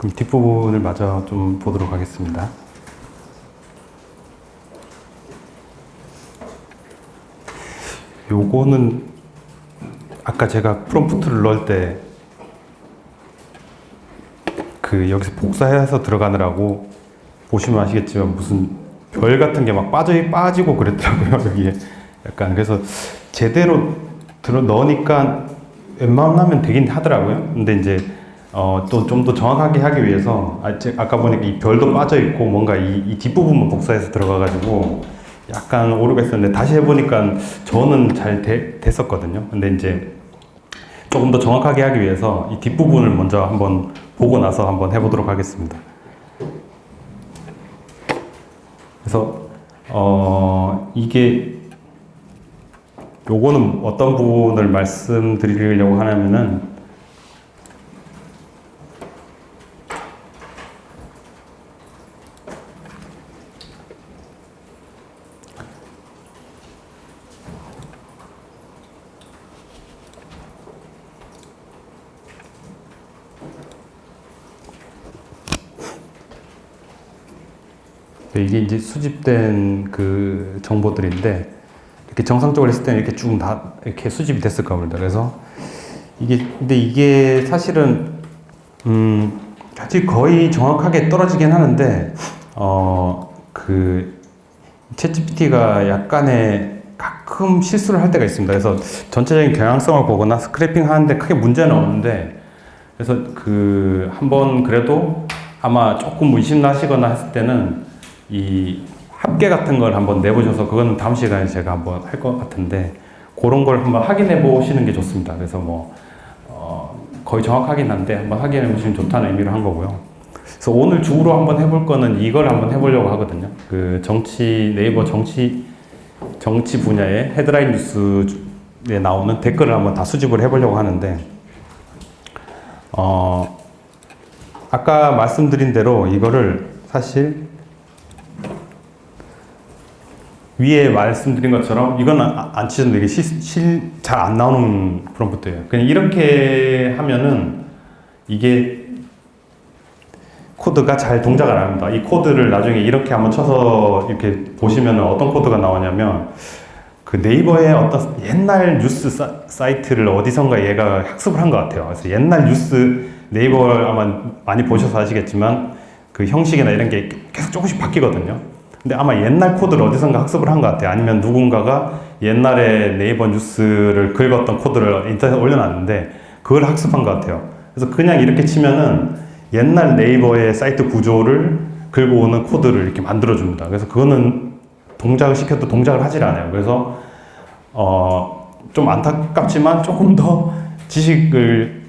그럼 뒷부분을 마저 좀 보도록 하겠습니다. 요거는 아까 제가 프롬프트를 넣을 때 그 여기서 복사해서 들어가느라고 보시면 아시겠지만 무슨 별 같은 게 막 빠지고 그랬더라고요. 여기에 약간 그래서 제대로 넣으니까 웬만하면 되긴 하더라고요. 근데 이제 또 좀 더 정확하게 하기 위해서 아까 보니까 이 별도 빠져 있고 뭔가 이 뒷부분만 복사해서 들어가가지고 약간 오류가 있었는데 다시 해보니까 저는 잘 됐었거든요. 근데 이제 조금 더 정확하게 하기 위해서 이 뒷부분을 먼저 한번 보고 나서 한번 해보도록 하겠습니다. 그래서 이게 요거는 어떤 부분을 말씀드리려고 하냐면은 이게 이제 수집된 그 정보들인데 이렇게 정상적으로 했을 때는 이렇게 쭉 다 이렇게 수집이 됐을 겁니다. 그래서 근데 이게 사실은 아직 거의 정확하게 떨어지긴 하는데 그 챗GPT가 약간의 가끔 실수를 할 때가 있습니다. 그래서 전체적인 경향성을 보거나 스크래핑 하는데 크게 문제는 없는데 그래서 그 한번 그래도 아마 조금 의심나시거나 했을 때는 이 합계 같은 걸 한번 내보셔서 그거는 다음 시간에 제가 한번 할 것 같은데 그런 걸 한번 확인해 보시는 게 좋습니다. 그래서 뭐 거의 정확하긴 한데 한번 확인해 보시면 좋다는 의미로 한 거고요. 그래서 오늘 주로 한번 해볼 거는 이걸 한번 해보려고 하거든요. 그 네이버 정치 분야의 헤드라인 뉴스에 나오는 댓글을 한번 다 수집을 해보려고 하는데 아까 말씀드린 대로 이거를 사실 위에 말씀드린 것처럼 이건 안 치셨는데 이게 잘 안 나오는 프롬프트예요. 그냥 이렇게 하면은 이게 코드가 잘 동작을 안 합니다. 이 코드를 나중에 이렇게 한번 쳐서 이렇게 보시면 어떤 코드가 나오냐면 그 네이버의 어떤 옛날 뉴스 사이트를 어디선가 얘가 학습을 한 것 같아요. 그래서 옛날 뉴스 네이버를 아마 많이 보셔서 아시겠지만 그 형식이나 이런 게 계속 조금씩 바뀌거든요. 근데 아마 옛날 코드를 어디선가 학습을 한 것 같아요. 아니면 누군가가 옛날에 네이버 뉴스를 긁었던 코드를 인터넷에 올려놨는데 그걸 학습한 것 같아요. 그래서 그냥 이렇게 치면은 옛날 네이버의 사이트 구조를 긁어오는 코드를 이렇게 만들어줍니다. 그래서 그거는 동작을 시켜도 동작을 하질 않아요. 그래서 좀 안타깝지만 조금 더 지식을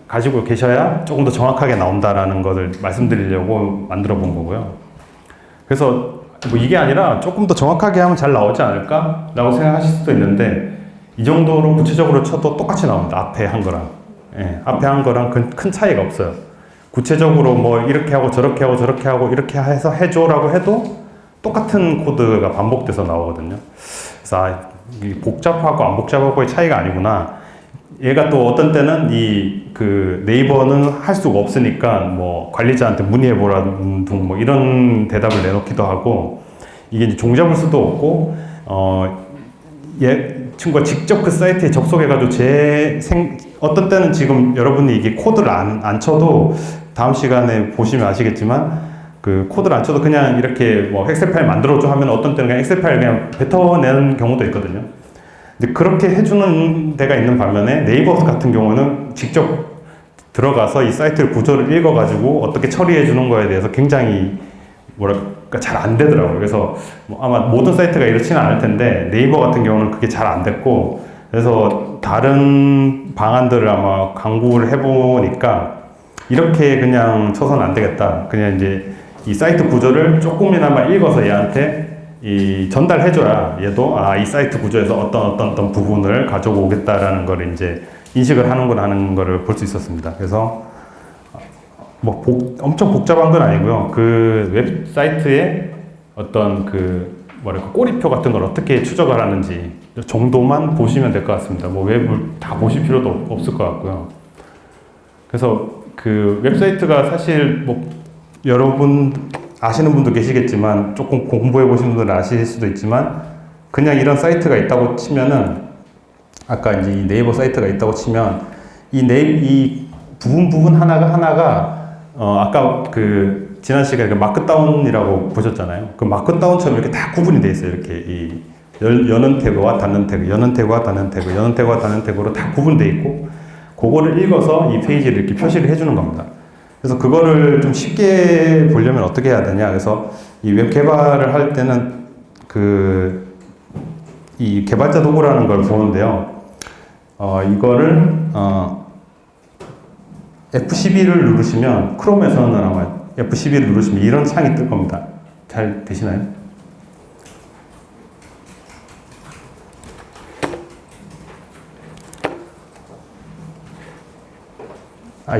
가지고 계셔야 조금 더 정확하게 나온다라는 것을 말씀드리려고 만들어 본 거고요. 그래서 뭐 이게 아니라 조금 더 정확하게 하면 잘 나오지 않을까? 라고 생각하실 수도 있는데 이 정도로 구체적으로 쳐도 똑같이 나옵니다. 앞에 한 거랑. 예, 앞에 한 거랑 큰 차이가 없어요. 구체적으로 뭐 이렇게 하고 저렇게 하고 저렇게 하고 이렇게 해서 해줘라고 해도 똑같은 코드가 반복돼서 나오거든요. 그래서 복잡하고 안 복잡하고의 차이가 아니구나. 얘가 또 어떤 때는 그 네이버는 할 수가 없으니까 뭐 관리자한테 문의해보라는 등 뭐 이런 대답을 내놓기도 하고 이게 이제 종잡을 수도 없고 친구가 직접 그 사이트에 접속해가지고 어떤 때는 지금 여러분이 이게 코드를 안 쳐도 다음 시간에 보시면 아시겠지만 그 코드를 안 쳐도 그냥 이렇게 뭐 엑셀 파일 만들어줘 하면 어떤 때는 그냥 엑셀 파일 그냥 뱉어내는 경우도 있거든요. 근데 그렇게 해주는 데가 있는 반면에 네이버 같은 경우는 직접 들어가서 이 사이트 구조를 읽어가지고 어떻게 처리해 주는 거에 대해서 굉장히 뭐랄까 잘 안 되더라고요. 그래서 뭐 아마 모든 사이트가 이렇지는 않을 텐데 네이버 같은 경우는 그게 잘 안 됐고 그래서 다른 방안들을 아마 강구를 해보니까 이렇게 그냥 쳐서는 안 되겠다. 그냥 이제 이 사이트 구조를 조금이나마 읽어서 얘한테 전달해줘야 얘도 이 사이트 구조에서 어떤 부분을 가져오겠다라는 걸 이제 인식을 하는 거를 볼 수 있었습니다. 그래서 뭐 엄청 복잡한 건 아니고요. 그 웹사이트에 어떤 꼬리표 같은 걸 어떻게 추적을 하는지 정도만 보시면 될 것 같습니다. 뭐 웹을 다 보실 필요도 없을 것 같고요. 그래서 그 웹사이트가 사실 뭐 여러분 아시는 분도 계시겠지만 조금 공부해 보신 분들은 아실 수도 있지만 그냥 이런 사이트가 있다고 치면은 아까 이제 이 네이버 사이트가 있다고 치면 이 부분 하나가 아까 그 지난 시간에 그 마크다운이라고 보셨잖아요. 그 마크다운처럼 이렇게 다 구분이 돼 있어요. 이렇게 이 여는 태그와 닫는 태그, 여는 태그와 닫는 태그, 여는 태그와 닫는 태그로 다 구분돼 있고 그거를 읽어서 이 페이지를 이렇게 표시를 해주는 겁니다. 그래서 그거를 좀 쉽게 보려면 어떻게 해야 되냐. 그래서 이 웹 개발을 할 때는 이 개발자 도구라는 걸 보는데요. 이거를 F12를 누르시면 크롬에서는 아마 F12를 누르시면 이런 창이 뜰 겁니다. 잘 되시나요?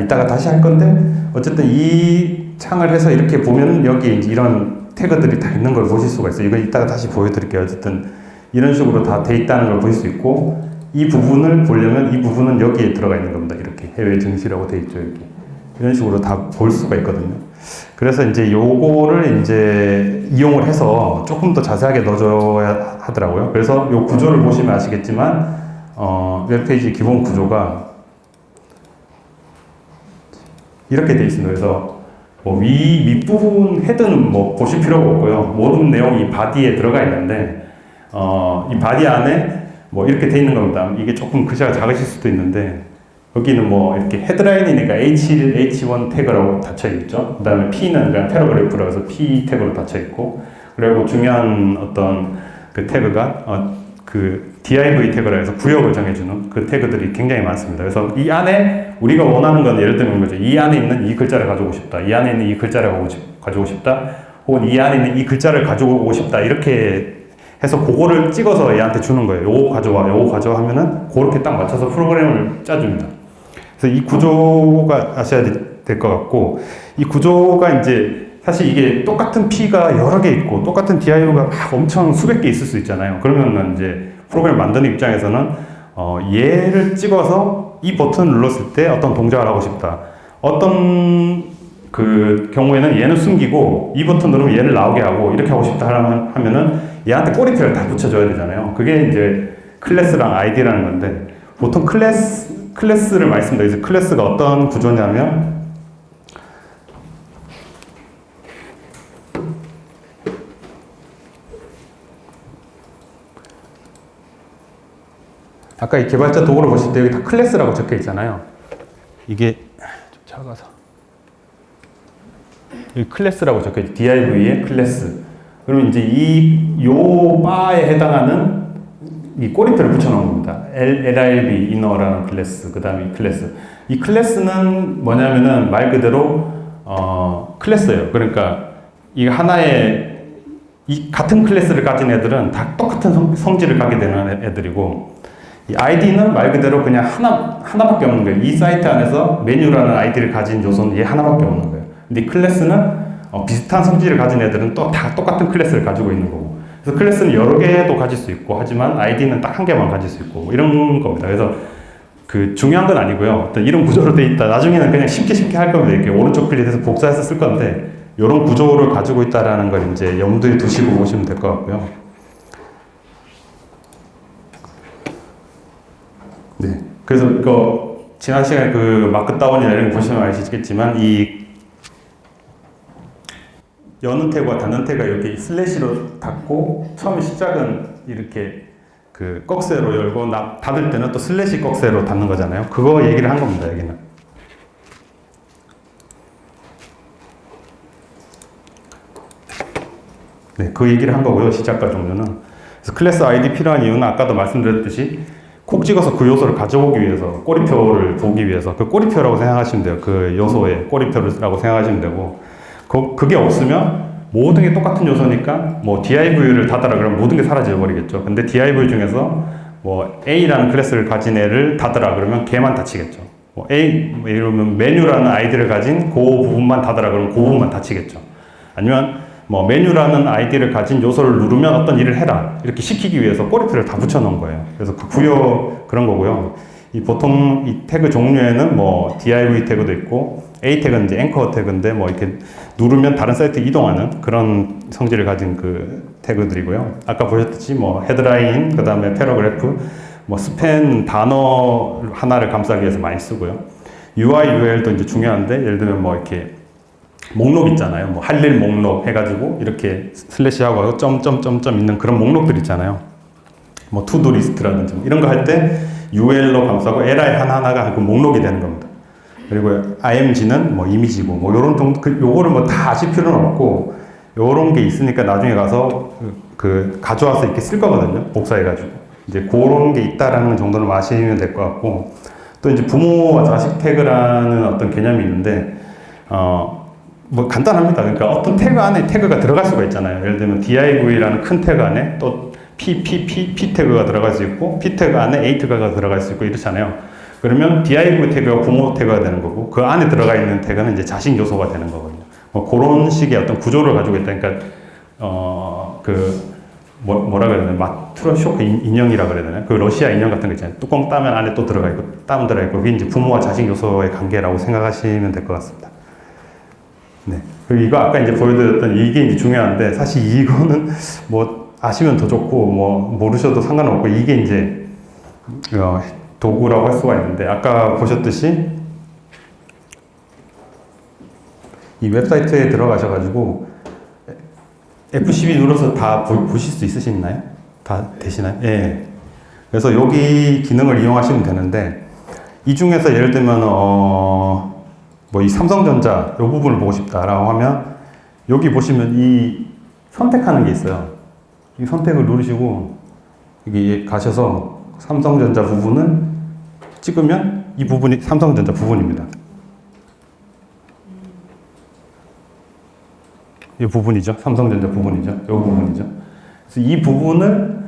이따가 다시 할 건데 어쨌든 이 창을 해서 이렇게 보면 여기 이런 태그들이 다 있는 걸 보실 수가 있어요. 이거 이따가 다시 보여드릴게요. 어쨌든 이런 식으로 다 돼 있다는 걸 볼 수 있고 이 부분을 보려면 이 부분은 여기에 들어가 있는 겁니다. 이렇게 해외 증시라고 돼 있죠. 이렇게 이런 식으로 다 볼 수가 있거든요. 그래서 이제 요거를 이제 이용을 해서 조금 더 자세하게 넣어줘야 하더라고요. 그래서 요 구조를 보시면 아시겠지만 웹페이지 기본 구조가 이렇게 돼 있습니다. 그래서 뭐 윗부분 헤드는 뭐 보실 필요가 없고요. 모든 내용이 바디에 들어가 있는데 이 바디 안에 뭐 이렇게 돼 있는 겁니다. 이게 조금 글자가 작으실 수도 있는데 여기는 뭐 이렇게 헤드라인이니까 H1, H1 태그라고 닫혀 있죠. 그 다음에 P는 그냥 패러그래프라고 해서 P 태그로 닫혀 있고 그리고 중요한 어떤 그 태그가 그 div 태그라 해서 구역을 정해주는 그 태그들이 굉장히 많습니다. 그래서 이 안에 우리가 원하는 건 예를 들면 거죠. 이 안에 있는 이 글자를 가져오고 싶다. 이 안에 있는 이 글자를 가져오고 싶다. 혹은 이 안에 있는 이 글자를 가져오고 싶다. 이렇게 해서 그거를 찍어서 얘한테 주는 거예요. 요거 가져와 하면은 그렇게 딱 맞춰서 프로그램을 짜줍니다. 그래서 이 구조가 아셔야 될 것 같고 이 구조가 이제 사실 이게 똑같은 P가 여러 개 있고 똑같은 DIV가 엄청 수백 개 있을 수 있잖아요. 그러면 이제 프로그램 만드는 입장에서는 얘를 찍어서 이 버튼을 눌렀을 때 어떤 동작을 하고 싶다. 어떤 그 경우에는 얘는 숨기고 이 버튼 누르면 얘를 나오게 하고 이렇게 하고 싶다 하면은 얘한테 꼬리표를 다 붙여줘야 되잖아요. 그게 이제 클래스랑 아이디라는 건데 보통 클래스를 말씀드리죠. 클래스가 어떤 구조냐면 아까 이 개발자 도구를 보실 때 여기 다 클래스라고 적혀 있잖아요. 이게 좀 작아서 여기 클래스라고 적혀 있죠. div의 클래스. 그러면 이제 요 바에 해당하는 이 꼬리표를 붙여놓은 겁니다. LRB inner라는 클래스, 그 다음에 이 클래스. 이 클래스는 뭐냐면은 말 그대로 클래스예요. 그러니까 이 하나의 이 같은 클래스를 가진 애들은 다 똑같은 성질을 갖게 되는 애들이고 이 ID는 말 그대로 그냥 하나밖에 없는 거예요. 이 사이트 안에서 메뉴라는 ID를 가진 요소는 얘 하나밖에 없는 거예요. 근데 이 클래스는 비슷한 성질을 가진 애들은 또 다 똑같은 클래스를 가지고 있는 거고. 그래서 클래스는 여러 개도 가질 수 있고 하지만 ID는 딱 한 개만 가질 수 있고 뭐 이런 겁니다. 그래서 그 중요한 건 아니고요. 어떤 이런 구조로 돼 있다. 나중에는 그냥 쉽게 할 겁니다. 이렇게 오른쪽 클릭해서 복사해서 쓸 건데 이런 구조를 가지고 있다라는 걸 이제 염두에 두시고 보시면 될 것 같고요. 네. 그래서 이거 지난 시간에 그 마크다운이나 이런 거 보시면 아시겠지만 이 여는 태그와 닫는 태그가 이렇게 슬래시로 닫고 처음에 시작은 이렇게 그 꺽쇠로 열고 닫을 때는 또 슬래시 꺽쇠로 닫는 거잖아요. 그거 얘기를 한 겁니다. 여기는. 네, 그 얘기를 한 거고요. 시작과 종료는. 그래서 클래스 아이디 필요한 이유는 아까도 말씀드렸듯이 콕 찍어서 그 요소를 가져오기 위해서 꼬리표를 보기 위해서 그 꼬리표라고 생각하시면 돼요. 그 요소의 꼬리표라고 생각하시면 되고 그게 없으면 모든 게 똑같은 요소니까 뭐 div를 닫아라 그러면 모든 게 사라져 버리겠죠. 근데 div 중에서 뭐 A라는 클래스를 가진 애를 닫아라 그러면 걔만 닫히겠죠. 뭐 이러면 메뉴라는 아이디를 가진 그 부분만 닫아라 그러면 그 부분만 닫히겠죠. 아니면 뭐 메뉴라는 아이디를 가진 요소를 누르면 어떤 일을 해라 이렇게 시키기 위해서 꼬리표를 다 붙여 놓은 거예요. 그래서 그 구역 그런 거고요. 이 보통 이 태그 종류에는 뭐 div 태그도 있고 a 태그는 이제 앵커 태그인데 뭐 이렇게 누르면 다른 사이트 이동하는 그런 성질을 가진 그 태그들이고요. 아까 보셨듯이 뭐 헤드라인, 그 다음에 패러그래프, 뭐 스팬 단어 하나를 감싸기 위해서 많이 쓰고요. UI, UL도 이제 중요한데 예를 들면 뭐 이렇게 목록 있잖아요. 뭐 할 일 목록 해가지고 이렇게 슬래시하고 점점점점 있는 그런 목록들 있잖아요. 뭐 투두 리스트라든지 뭐 이런 거 할 때 UL로 감싸고 li 하나하나가 그 목록이 되는 겁니다. 그리고 img는 뭐 이미지고 뭐 요런 정도 요거를 뭐 다 아실 필요는 없고 요런 게 있으니까 나중에 가서 그 가져와서 이렇게 쓸 거거든요. 복사해가지고 이제 그런 게 있다라는 정도는 아시면 될 것 같고 또 이제 부모와 자식 태그라는 어떤 개념이 있는데 뭐 간단합니다. 그러니까 어떤 태그 안에 태그가 들어갈 수가 있잖아요. 예를 들면 div라는 큰 태그 안에 또 p 태그가 들어갈 수 있고 p 태그 안에 a 태그가 들어갈 수 있고 이렇잖아요. 그러면 div 태그가 부모 태그가 되는 거고 그 안에 들어가 있는 태그는 이제 자식 요소가 되는 거거든요. 뭐 그런 식의 어떤 구조를 가지고 있다. 그러니까 뭐라 그래야 되나 마트로쇼크 인형이라 그래야 되나 그 러시아 인형 같은 거 있잖아요. 뚜껑 따면 안에 또 들어가 있고 따면 들어가 있고 그게 이제 부모와 자식 요소의 관계라고 생각하시면 될 것 같습니다. 네. 그리고 이거 아까 이제 보여드렸던 이게 이제 중요한데 사실 이거는 뭐 아시면 더 좋고 뭐 모르셔도 상관없고 이게 이제 도구라고 할 수가 있는데 아까 보셨듯이 이 웹사이트에 들어가셔가지고 F12 눌러서 다 보실 수 있으시나요? 다 되시나요? 예. 그래서 여기 기능을 이용하시면 되는데 이 중에서 예를 들면 뭐 이 삼성전자 이 부분을 보고 싶다라고 하면 여기 보시면 이 선택하는 게 있어요. 이 선택을 누르시고 여기 가셔서 삼성전자 부분을 찍으면 이 부분이 삼성전자 부분입니다. 이 부분이죠. 삼성전자 부분이죠. 이 부분이죠. 그래서 이 부분을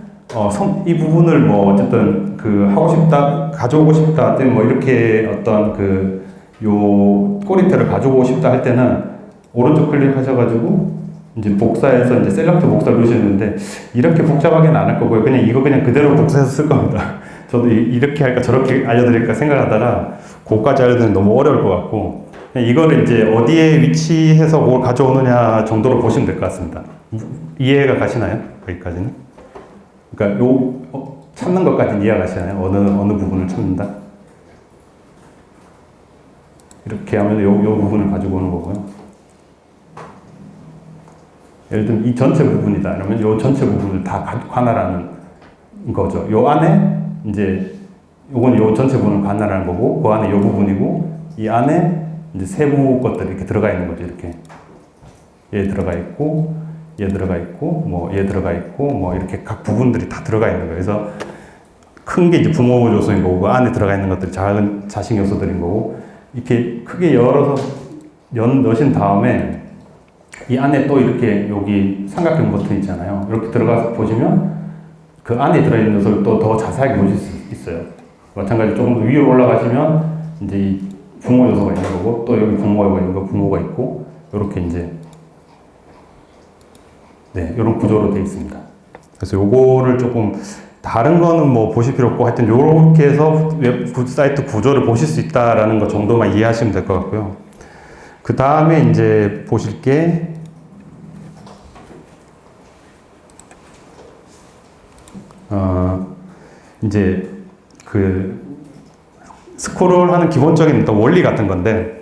이 부분을 뭐 어쨌든 그 하고 싶다, 가져오고 싶다, 뭐 이렇게 어떤 요 꼬리대를 가져오고 싶다 할 때는 오른쪽 클릭하셔가지고 이제 복사해서 이제 셀렉트 복사를 누르시는데 이렇게 복잡하게는 안 할 거고요. 그냥 이거 그냥 그대로 복사해서 쓸 겁니다. 저도 이렇게 할까 저렇게 알려드릴까 생각하다가 그거까지 알려드리면 너무 어려울 것 같고 이거를 이제 어디에 위치해서 뭘 가져오느냐 정도로 보시면 될 것 같습니다. 이해가 가시나요? 거기까지는? 그러니까 찾는 것까지는 이해가 가시나요? 어느 부분을 찾는다? 이렇게 하면 요 부분을 가지고 오는 거고요. 예를 들면 이 전체 부분이다. 그러면 요 전체 부분을 다 관할하는 거죠. 요 안에 이제 요건 요 전체 부분을 관할하는 거고 그 안에 요 부분이고 이 안에 이제 세부 것들이 이렇게 들어가 있는 거죠. 이렇게 얘 들어가 있고 얘 들어가 있고 뭐 얘 들어가 있고 뭐 이렇게 각 부분들이 다 들어가 있는 거예요. 그래서 큰 게 이제 부모 요소인 거고 그 안에 들어가 있는 것들이 작은 자식 요소들인 거고 이렇게 크게 열어서 넣으신 다음에 이 안에 또 이렇게 여기 삼각형 버튼 있잖아요. 이렇게 들어가서 보시면 그 안에 들어있는 요소를 또 더 자세하게 보실 수 있어요. 마찬가지로 조금 더 위로 올라가시면 이제 이 부모 요소가 있는 거고 또 여기 부모가 있는 거 부모가 있고 이렇게 이제 네 이런 구조로 되어 있습니다. 그래서 요거를 조금 다른 거는 뭐 보실 필요 없고 하여튼 요렇게 해서 웹 사이트 구조를 보실 수 있다라는 거 정도만 이해하시면 될 것 같고요. 그 다음에 이제 보실 게 이제 스크롤하는 기본적인 어떤 원리 같은 건데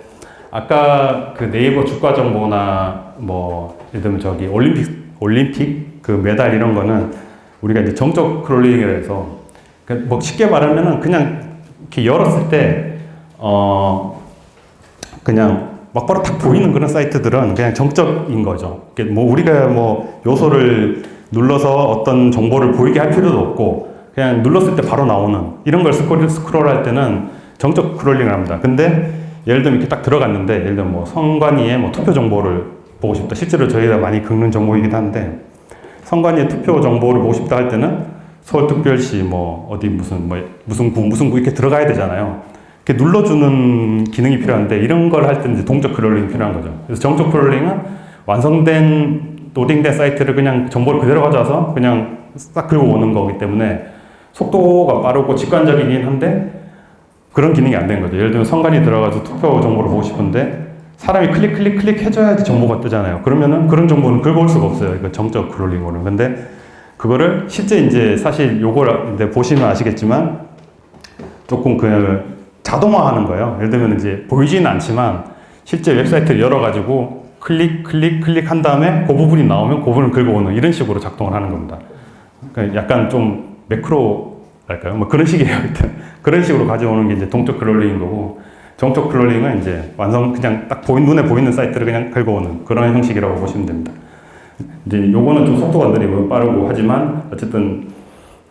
아까 그 네이버 주가 정보나 뭐 예를 들면 저기 올림픽 그 메달 이런 거는 우리가 이제 정적 크롤링이라 해서 뭐 쉽게 말하면은 그냥 이렇게 열었을 때 그냥 막바로 딱 보이는 그런 사이트들은 그냥 정적인 거죠. 뭐 우리가 뭐 요소를 눌러서 어떤 정보를 보이게 할 필요도 없고 그냥 눌렀을 때 바로 나오는 이런 걸 스크롤할 때는 정적 크롤링을 합니다. 근데 예를 들면 이렇게 딱 들어갔는데 예를 들면 뭐 선관위의 뭐 투표 정보를 보고 싶다. 실제로 저희가 많이 긁는 정보이기도 한데 선관위의 투표 정보를 보고 싶다 할 때는 서울특별시 뭐 어디 무슨 구 이렇게 들어가야 되잖아요. 이렇게 눌러주는 기능이 필요한데 이런 걸 할 때는 이제 동적 크롤링이 필요한 거죠. 그래서 정적 크롤링은 완성된 로딩된 사이트를 그냥 정보를 그대로 가져와서 그냥 싹 긁어 오는 거기 때문에 속도가 빠르고 직관적이긴 한데 그런 기능이 안 되는 거죠. 예를 들면 선관위 들어가서 투표 정보를 보고 싶은데 사람이 클릭 해줘야지 정보가 뜨잖아요. 그러면은 그런 정보는 긁어올 수가 없어요. 이거 정적 크롤링으로는. 근데 그거를 실제 이제 사실 요걸 이제 보시면 아시겠지만 조금 그 자동화하는 거예요. 예를 들면 이제 보이지는 않지만 실제 웹사이트를 열어가지고 클릭 한 다음에 그 부분이 나오면 그 부분을 긁어오는 이런 식으로 작동을 하는 겁니다. 그러니까 약간 좀 매크로랄까요? 뭐 그런 식이에요. 하여튼 그런 식으로 가져오는 게 이제 동적 크롤링인 거고, 정적 크롤링은 이제 완성 그냥 딱 눈에 보이는 사이트를 그냥 긁어오는 그런 형식이라고 보시면 됩니다. 이제 요거는 좀 속도가 느리고 빠르고 하지만 어쨌든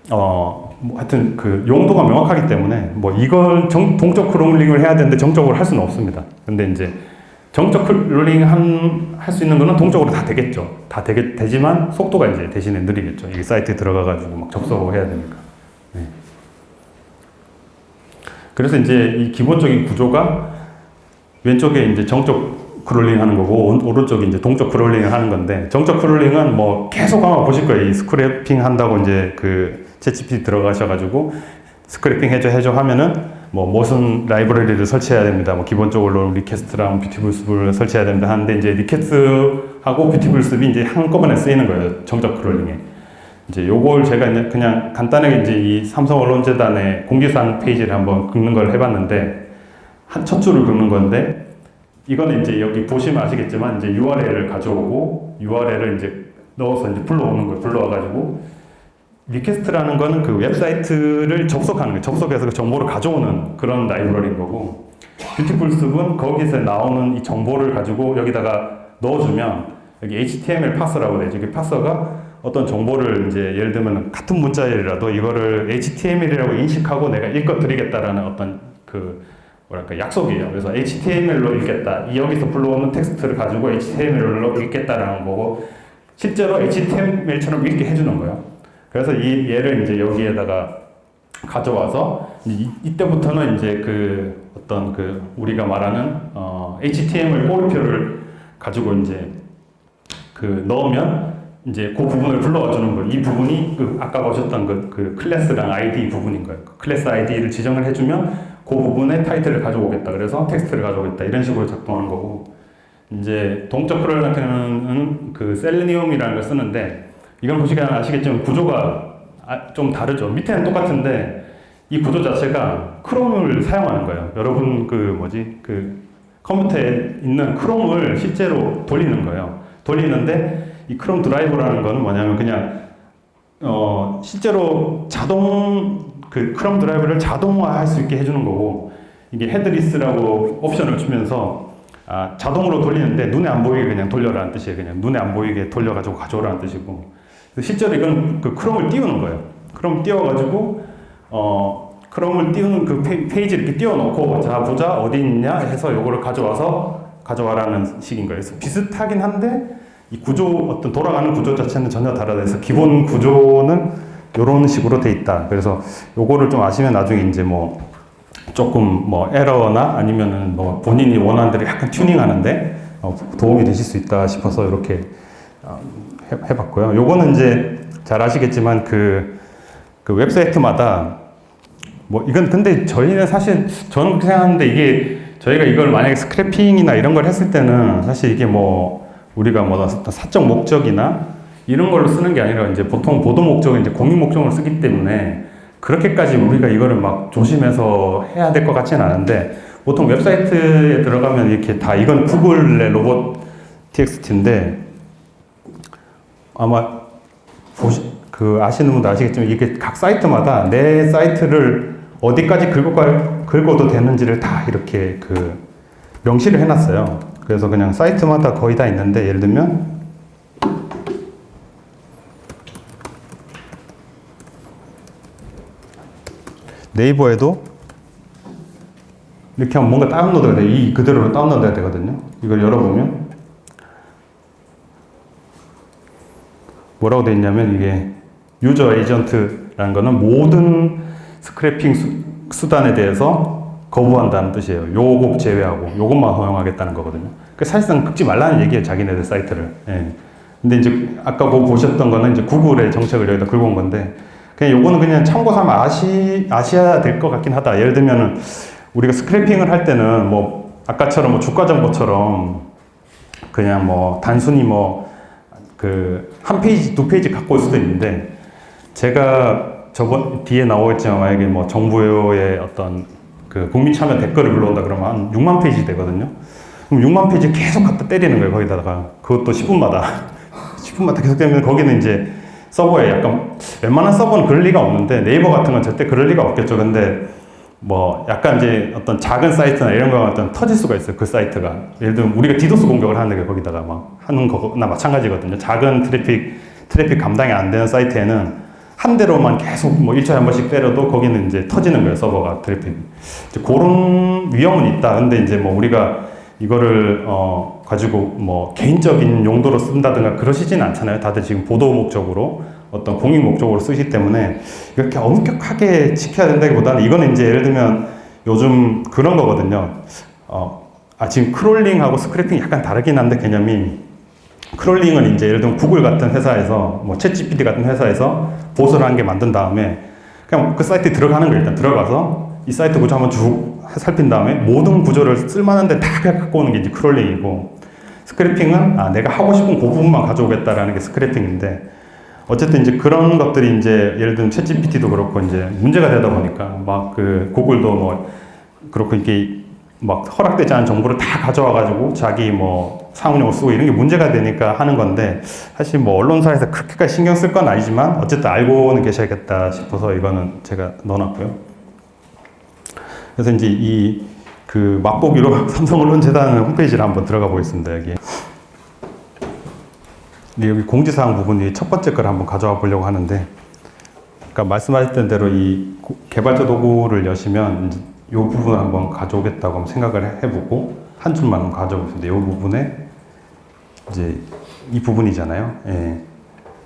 뭐 하여튼 그 용도가 명확하기 때문에 뭐 이걸 동적 크롤링을 해야 되는데 정적으로 할 수는 없습니다. 근데 이제 정적 크롤링 할 수 있는 거는 동적으로 다 되겠죠. 다 되지만 속도가 이제 대신에 느리겠죠. 이 사이트에 들어가가지고 막 접속을 해야 되니까. 네. 그래서 이제 이 기본적인 구조가 왼쪽에 이제 정적 크롤링 하는 거고 오른쪽에 이제 동적 크롤링을 하는 건데, 정적 크롤링은 뭐 계속 아마 보실 거예요. 이 스크래핑 한다고 이제 그 챗GPT 들어가셔가지고 스크래핑 해줘 하면은 뭐 무슨 라이브러리를 설치해야 됩니다. 뭐 기본적으로 리퀘스트랑 뷰티풀숲을 설치해야 됩니다 하는데, 이제 리퀘스트하고 뷰티풀숲이 이제 한꺼번에 쓰이는 거예요. 정적 크롤링에. 이제 요걸 제가 그냥 간단하게 이제 이 삼성 언론재단의 공지사항 페이지를 한번 긁는 걸 해봤는데, 첫 줄을 긁는 건데, 이거는 이제 여기 보시면 아시겠지만 이제 URL을 가져오고 URL을 이제 넣어서 이제 불러오는 거예요. 불러와가지고 리퀘스트라는 거는 그 웹사이트를 접속하는 거예요. 접속해서 그 정보를 가져오는 그런 라이브러리인 거고, 뷰티풀숲은 거기서 나오는 이 정보를 가지고 여기다가 넣어주면 여기 HTML 파서라고 되죠. 이 파서가 어떤 정보를 이제 예를 들면 같은 문자열이라도 이거를 HTML이라고 인식하고 내가 읽어드리겠다라는 어떤 그 뭐랄까 약속이에요. 그래서 HTML로 읽겠다. 여기서 불러오는 텍스트를 가지고 HTML로 읽겠다라는 거고, 실제로 HTML처럼 읽게 해주는 거예요. 그래서 이 얘를 이제 여기에다가 가져와서 이때부터는 이제 그 어떤 그 우리가 말하는 HTML 꼬리표를 가지고 이제 그 넣으면 이제 그 부분을 불러와 주는 거예요. 이 부분이 그 아까 보셨던 그 클래스랑 아이디 부분인 거예요. 그 클래스 아이디를 지정을 해주면 그 부분에 타이틀을 가져오겠다. 그래서 텍스트를 가져오겠다. 이런 식으로 작동하는 거고, 이제 동적 크롤 같은 경우는 그 셀레니움이라는 걸 쓰는데, 이건 보시면 아시겠지만 구조가 좀 다르죠. 밑에는 똑같은데 이 구조 자체가 크롬을 사용하는 거예요. 여러분 그 컴퓨터에 있는 크롬을 실제로 돌리는 거예요. 돌리는데 이 크롬 드라이버라는 거는 뭐냐면 그냥 실제로 그 크롬 드라이버를 자동화할 수 있게 해주는 거고, 이게 헤드리스라고 옵션을 주면서 자동으로 돌리는데 눈에 안 보이게 그냥 돌려라는 뜻이에요. 그냥 눈에 안 보이게 돌려가지고 가져오라는 뜻이고, 실제로 이건 그 크롬을 띄우는 거예요. 크롬 띄워가지고 크롬을 띄우는 그 페이지를 이렇게 띄워놓고, 자 보자 어디 있냐 해서 요거를 가져와라는 식인 거예요. 그래서 비슷하긴 한데 이 구조 어떤 돌아가는 구조 자체는 전혀 다르다. 기본 구조는 이런 식으로 돼 있다. 그래서 요거를 좀 아시면 나중에 이제 뭐 조금 뭐 에러나 아니면은 뭐 본인이 원하는 대로 약간 튜닝하는데 도움이 되실 수 있다 싶어서 이렇게 해봤고요. 요거는 이제 잘 아시겠지만 그 웹사이트마다 뭐 이건 근데 저희는 사실 저는 그렇게 생각하는데, 이게 저희가 이걸 만약에 스크래핑이나 이런 걸 했을 때는 사실 이게 뭐 우리가 뭐 사적 목적이나 이런 걸로 쓰는 게 아니라 이제 보통 보도 목적은 이제 공익 목적으로 쓰기 때문에 그렇게까지 우리가 이거를 막 조심해서 해야 될 것 같지는 않은데, 보통 웹사이트에 들어가면 이렇게 다 이건 구글의 로봇 txt인데 아마 아시는 분도 아시겠지만 이게 각 사이트마다 내 사이트를 어디까지 긁어도 되는지를 다 이렇게 그 명시를 해놨어요. 그래서 그냥 사이트마다 거의 다 있는데, 예를 들면 네이버에도 이렇게 하면 뭔가 다운로드가 돼요. 이 그대로 다운로드가 되거든요. 이걸 열어보면 뭐라고 되어 있냐면, 이게 유저 에이전트라는 거는 모든 스크래핑 수단에 대해서 거부한다는 뜻이에요. 요거 제외하고 요것만 허용하겠다는 거거든요. 그러니까 사실상 긁지 말라는 얘기예요, 자기네들 사이트를. 예. 근데 이제 아까 보셨던 거는 이제 구글의 정책을 여기다 긁어온 건데, 그냥 요거는 그냥 참고 삼아 아셔야 될 것 같긴 하다. 예를 들면은 우리가 스크래핑을 할 때는 뭐 아까처럼 뭐 주가 정보처럼 그냥 뭐 단순히 뭐 그 한 페이지, 두 페이지 갖고 올 수도 있는데, 제가 저번 뒤에 나오겠지만 만약에 뭐 정부의 어떤 그 국민 참여 댓글을 불러온다 그러면 한 6만 페이지 되거든요. 그럼 6만 페이지 계속 갖다 때리는 거예요, 거기다가. 그것도 10분마다. 10분마다 계속 때리면 거기는 이제 서버에 약간, 웬만한 서버는 그럴 리가 없는데, 네이버 같은 건 절대 그럴 리가 없겠죠. 근데 뭐 약간 이제 어떤 작은 사이트나 이런 거가 어떤 터질 수가 있어요, 그 사이트가. 예를 들면 우리가 디도스 공격을 하는 게 거기다가 막 하는 거나 마찬가지거든요. 작은 트래픽 감당이 안 되는 사이트에는 한 대로만 계속 뭐 1초에 한 번씩 때려도 거기는 이제 터지는 거예요, 서버가, 트래픽이. 이제 그런 위험은 있다. 근데 이제 뭐 우리가 이거를 가지고 뭐 개인적인 용도로 쓴다든가 그러시진 않잖아요. 다들 지금 보도 목적으로 어떤 공익 목적으로 쓰기 때문에 이렇게 엄격하게 지켜야 된다기보다는, 이거는 이제 예를 들면 요즘 그런 거거든요. 지금 크롤링하고 스크래핑이 약간 다르긴 한데, 개념이, 크롤링은 이제 예를 들면 구글 같은 회사에서 뭐 챗GPT 같은 회사에서 보수를 한 개 만든 다음에 그냥 그 사이트에 들어가는 거예요. 일단 들어가서 이 사이트 구조 한번 쭉 살핀 다음에 모든 구조를 쓸만한데 다 갖고 오는 게 이제 크롤링이고, 스크래핑은 내가 하고 싶은 그 부분만 가져오겠다라는 게 스크래핑인데, 어쨌든 이제 그런 것들이 이제 예를 들면 챗GPT도 그렇고 이제 문제가 되다 보니까 막 그 구글도 뭐 그렇고 이게 막 허락되지 않은 정보를 다 가져와 가지고 자기 뭐 상업용으로 쓰고 이런 게 문제가 되니까 하는 건데, 사실 뭐 언론사에서 그렇게까지 신경 쓸 건 아니지만 어쨌든 알고는 계셔야겠다 싶어서 이거는 제가 넣어놨고요. 그래서 이제 이 그 맛보기로 삼성언론재단 홈페이지를 한번 들어가 보겠습니다. 여기. 여기 공지사항 부분이 첫 번째 걸 한번 가져와 보려고 하는데, 아까 말씀하셨던 대로 이 개발자 도구를 여시면 이 부분을 한번 가져오겠다고 한번 생각을 해보고 한 줄만 가져오겠습니다. 이 부분에 이제 이 부분이잖아요. 예.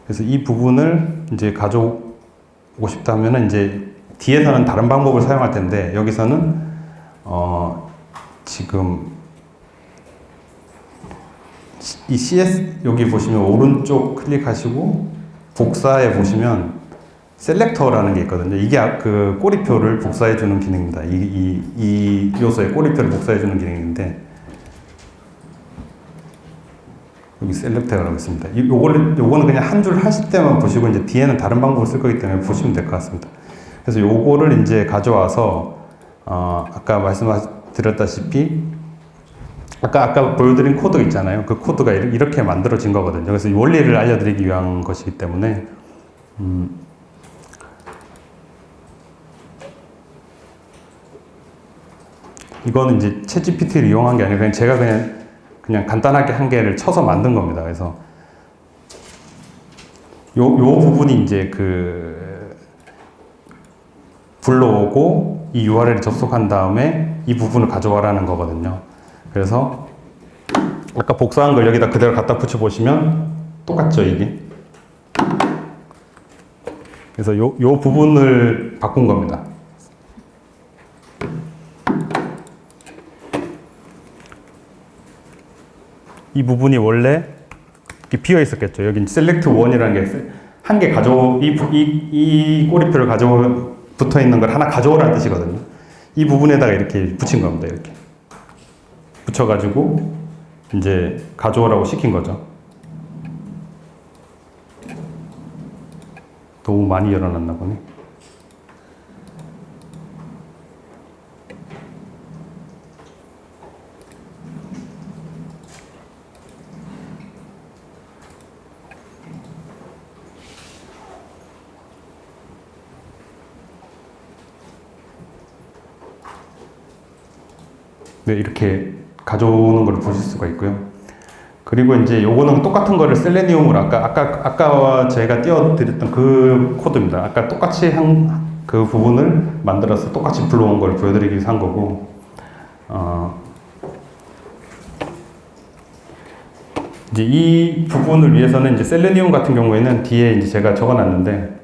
그래서 이 부분을 이제 가져오고 싶다면은 이제 뒤에서는 다른 방법을 사용할 텐데, 여기서는 지금 이 CS 여기 보시면 오른쪽 클릭하시고 복사해 보시면 셀렉터라는 게 있거든요. 이게 그 꼬리표를 복사해 주는 기능입니다. 이 요소의 꼬리표를 복사해 주는 기능인데, 여기 셀렉터라고 있습니다. 요거는 그냥 한 줄 하실 때만 보시고 이제 뒤에는 다른 방법을 쓸 거기 때문에 보시면 될 것 같습니다. 그래서 요거를 이제 가져와서 아까 말씀드렸다시피 아까 보여드린 코드 있잖아요. 그 코드가 이렇게 만들어진 거거든요. 그래서 이 원리를 알려드리기 위한 것이기 때문에 이거는 이제 챗GPT를 이용한 게 아니라 그냥 제가 그냥 간단하게 한 개를 쳐서 만든 겁니다. 그래서 요 부분이 이제 그 불러오고 이 URL에 접속한 다음에 이 부분을 가져와라는 거거든요. 그래서 아까 복사한 걸 여기다 그대로 갖다 붙여 보시면 똑같죠, 이게. 그래서 요 부분을 바꾼 겁니다. 이 부분이 원래 이렇게 비어 있었겠죠. 여기 셀렉트 1이라는 게 한 개 이 꼬리표를 붙어 있는 걸 하나 가져오라는 뜻이거든요. 이 부분에다가 이렇게 붙인 겁니다. 이렇게 붙여가지고 이제 가져오라고 시킨 거죠. 너무 많이 열어놨나 보네. 네, 이렇게 가져오는 걸 보실 수가 있고요. 그리고 이제 요거는 똑같은 거를 셀레니움으로 아까 제가 띄워드렸던 그 코드입니다. 아까 똑같이 한 그 부분을 만들어서 똑같이 불러온 걸 보여드리기 위해서 한 거고, 이제 이 부분을 위해서는 이제 셀레니움 같은 경우에는 뒤에 이제 제가 적어놨는데,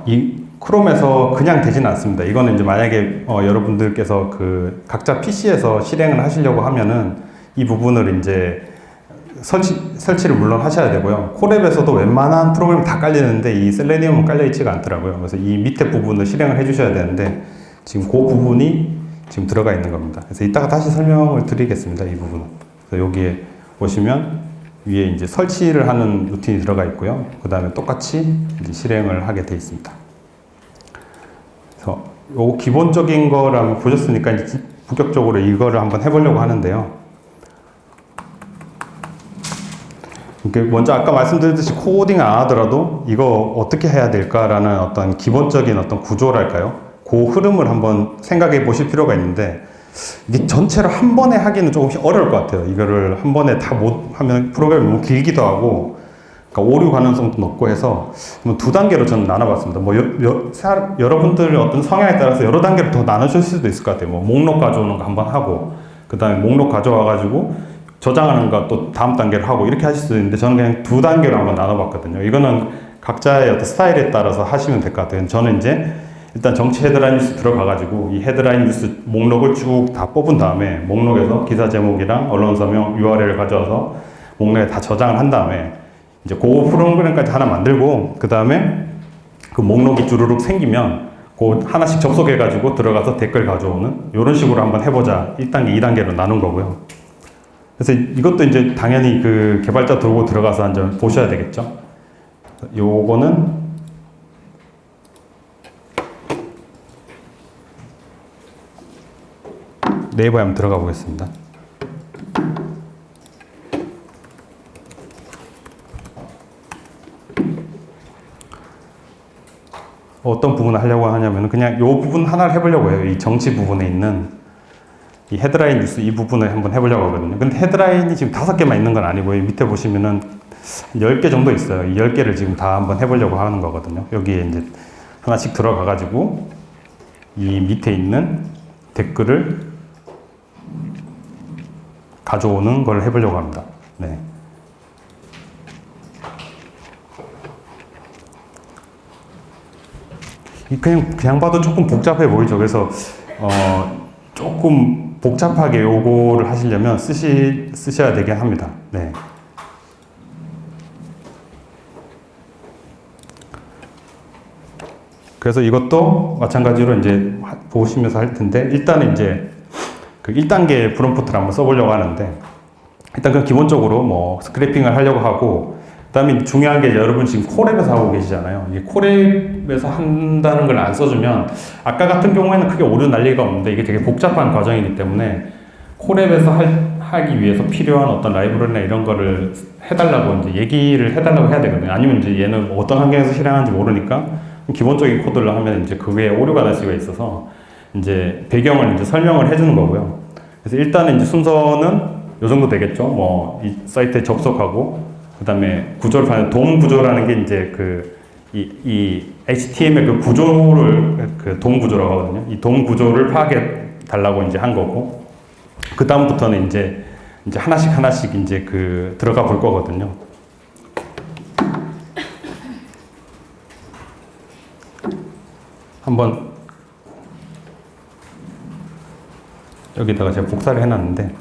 이 크롬에서 그냥 되지는 않습니다. 이거는 이제 만약에 여러분들께서 그 각자 PC에서 실행을 하시려고 하면은 이 부분을 이제 설치를 물론 하셔야 되고요. 콜앱에서도 웬만한 프로그램이 다 깔리는데 이 셀레니움은 깔려 있지가 않더라고요. 그래서 이 밑에 부분을 실행을 해주셔야 되는데, 지금 그 부분이 지금 들어가 있는 겁니다. 그래서 이따가 다시 설명을 드리겠습니다. 이 부분은. 그래서 여기에 보시면 위에 이제 설치를 하는 루틴이 들어가 있고요. 그 다음에 똑같이 이제 실행을 하게 되어 있습니다. 그래서 요 기본적인 거라면 보셨으니까 이제 본격적으로 이거를 한번 해보려고 하는데요. 먼저 아까 말씀드렸듯이 코딩을 안 하더라도 이거 어떻게 해야 될까라는 어떤 기본적인 어떤 구조랄까요? 그 흐름을 한번 생각해 보실 필요가 있는데, 이게 전체를 한 번에 하기는 조금 어려울 것 같아요. 이거를 한 번에 다 못 하면 프로그램이 너무 길기도 하고, 그러니까 오류 가능성도 높고 해서 두 단계로 저는 나눠봤습니다. 뭐 여러분들 어떤 성향에 따라서 여러 단계로 더 나누실 수도 있을 것 같아요. 뭐 목록 가져오는 거 한번 하고, 그 다음에 목록 가져와가지고 저장하는 거 또 다음 단계를 하고 이렇게 하실 수 있는데, 저는 그냥 두 단계로 한번 나눠봤거든요. 이거는 각자의 어떤 스타일에 따라서 하시면 될 것 같아요. 저는 이제 일단 정치 헤드라인 뉴스 들어가가지고 이 헤드라인 뉴스 목록을 쭉 다 뽑은 다음에 목록에서 기사 제목이랑 언론 서명 URL을 가져와서 목록에 다 저장을 한 다음에 이제 그 프로그램까지 하나 만들고, 그 다음에 그 목록이 주르륵 생기면 그 하나씩 접속해가지고 들어가서 댓글 가져오는 이런 식으로 한번 해보자. 1단계, 2단계로 나눈 거고요. 그래서 이것도 이제 당연히 그 개발자 들고 들어가서 한번 보셔야 되겠죠. 요거는 네이버에 한번 들어가 보겠습니다. 어떤 부분을 하려고 하냐면 그냥 요 부분 하나를 해보려고 해요. 이 정치 부분에 있는 이 헤드라인 뉴스 이 부분을 한번 해보려고 하거든요. 근데 헤드라인이 지금 5개만 있는 건 아니고, 밑에 보시면은 10개 정도 있어요. 이 10개를 지금 다 한번 해보려고 하는 거거든요. 여기에 이제 하나씩 들어가가지고 이 밑에 있는 댓글을 가져오는 걸 해보려고 합니다. 네. 그냥 봐도 조금 복잡해 보이죠. 그래서 조금 복잡하게 요거를 하시려면 쓰셔야 되긴 합니다. 네. 그래서 이것도 마찬가지로 이제 보시면서 할 텐데, 일단은 이제 그 1단계 프롬프트를 한번 써보려고 하는데, 일단 그 기본적으로 뭐 스크래핑을 하려고 하고, 그 다음에 중요한 게 여러분 지금 콜앱에서 하고 계시잖아요. 이 콜앱에서 한다는 걸 안 써주면 아까 같은 경우에는 크게 오류 날 리가 없는데, 이게 되게 복잡한 과정이기 때문에 콜앱에서 하기 위해서 필요한 어떤 라이브러리나 이런 거를 해달라고 이제 얘기를 해달라고 해야 되거든요. 아니면 이제 얘는 어떤 환경에서 실행하는지 모르니까 기본적인 코드를 하면 이제 그게 오류가 날 수가 있어서 이제 배경을 이제 설명을 해주는 거고요. 그래서 일단은 이제 순서는 요 정도 되겠죠. 뭐 이 사이트에 접속하고, 그 다음에 구조를 파는 돔 구조라는 게 이제 이 HTML 그 구조를 그 돔 구조라고 하거든요. 이 돔 구조를 파악해 달라고 이제 한 거고, 그 다음부터는 이제 하나씩 이제 그 들어가 볼 거거든요. 한번 여기다가 제가 복사를 해놨는데,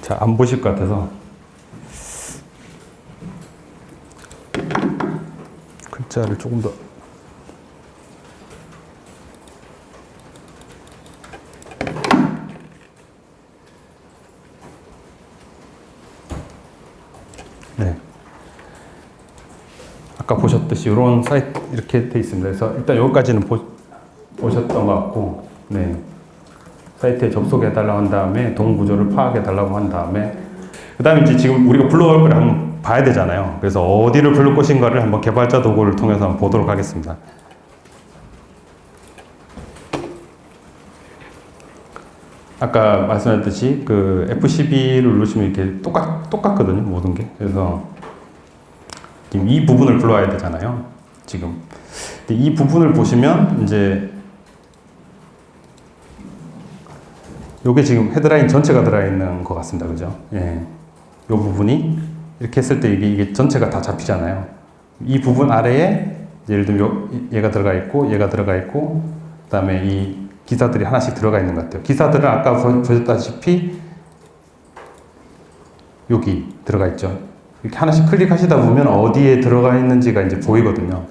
자, 안 보실 것 같아서 글자를 조금 더 네. 아까 보셨듯이 이런 사이트 이렇게 돼 있습니다. 그래서 일단 여기까지는 보셨던 것 같고, 네. 사이트에 접속해 달라고 한 다음에 돔 구조를 파악해 달라고 한 다음에, 그 다음에 이제 지금 우리가 불러올 걸 한번 봐야 되잖아요. 그래서 어디를 부를 것인가를 한번 개발자 도구를 통해서 한번 보도록 하겠습니다. 아까 말씀하셨듯이 그 F12를 누르시면 이렇게 똑같거든요. 모든 게. 그래서 지금 이 부분을 불러야 되잖아요. 지금. 근데 이 부분을 보시면 이제 요게 지금 헤드라인 전체가 들어있는 것 같습니다. 그죠? 예. 요 부분이 이렇게 했을 때 이게 전체가 다 잡히잖아요. 이 부분 아래에 예를 들면 얘가 들어가 있고, 얘가 들어가 있고, 그 다음에 이 기사들이 하나씩 들어가 있는 것 같아요. 기사들은 아까 보셨다시피 여기 들어가 있죠. 이렇게 하나씩 클릭하시다 보면 어디에 들어가 있는지가 이제 보이거든요.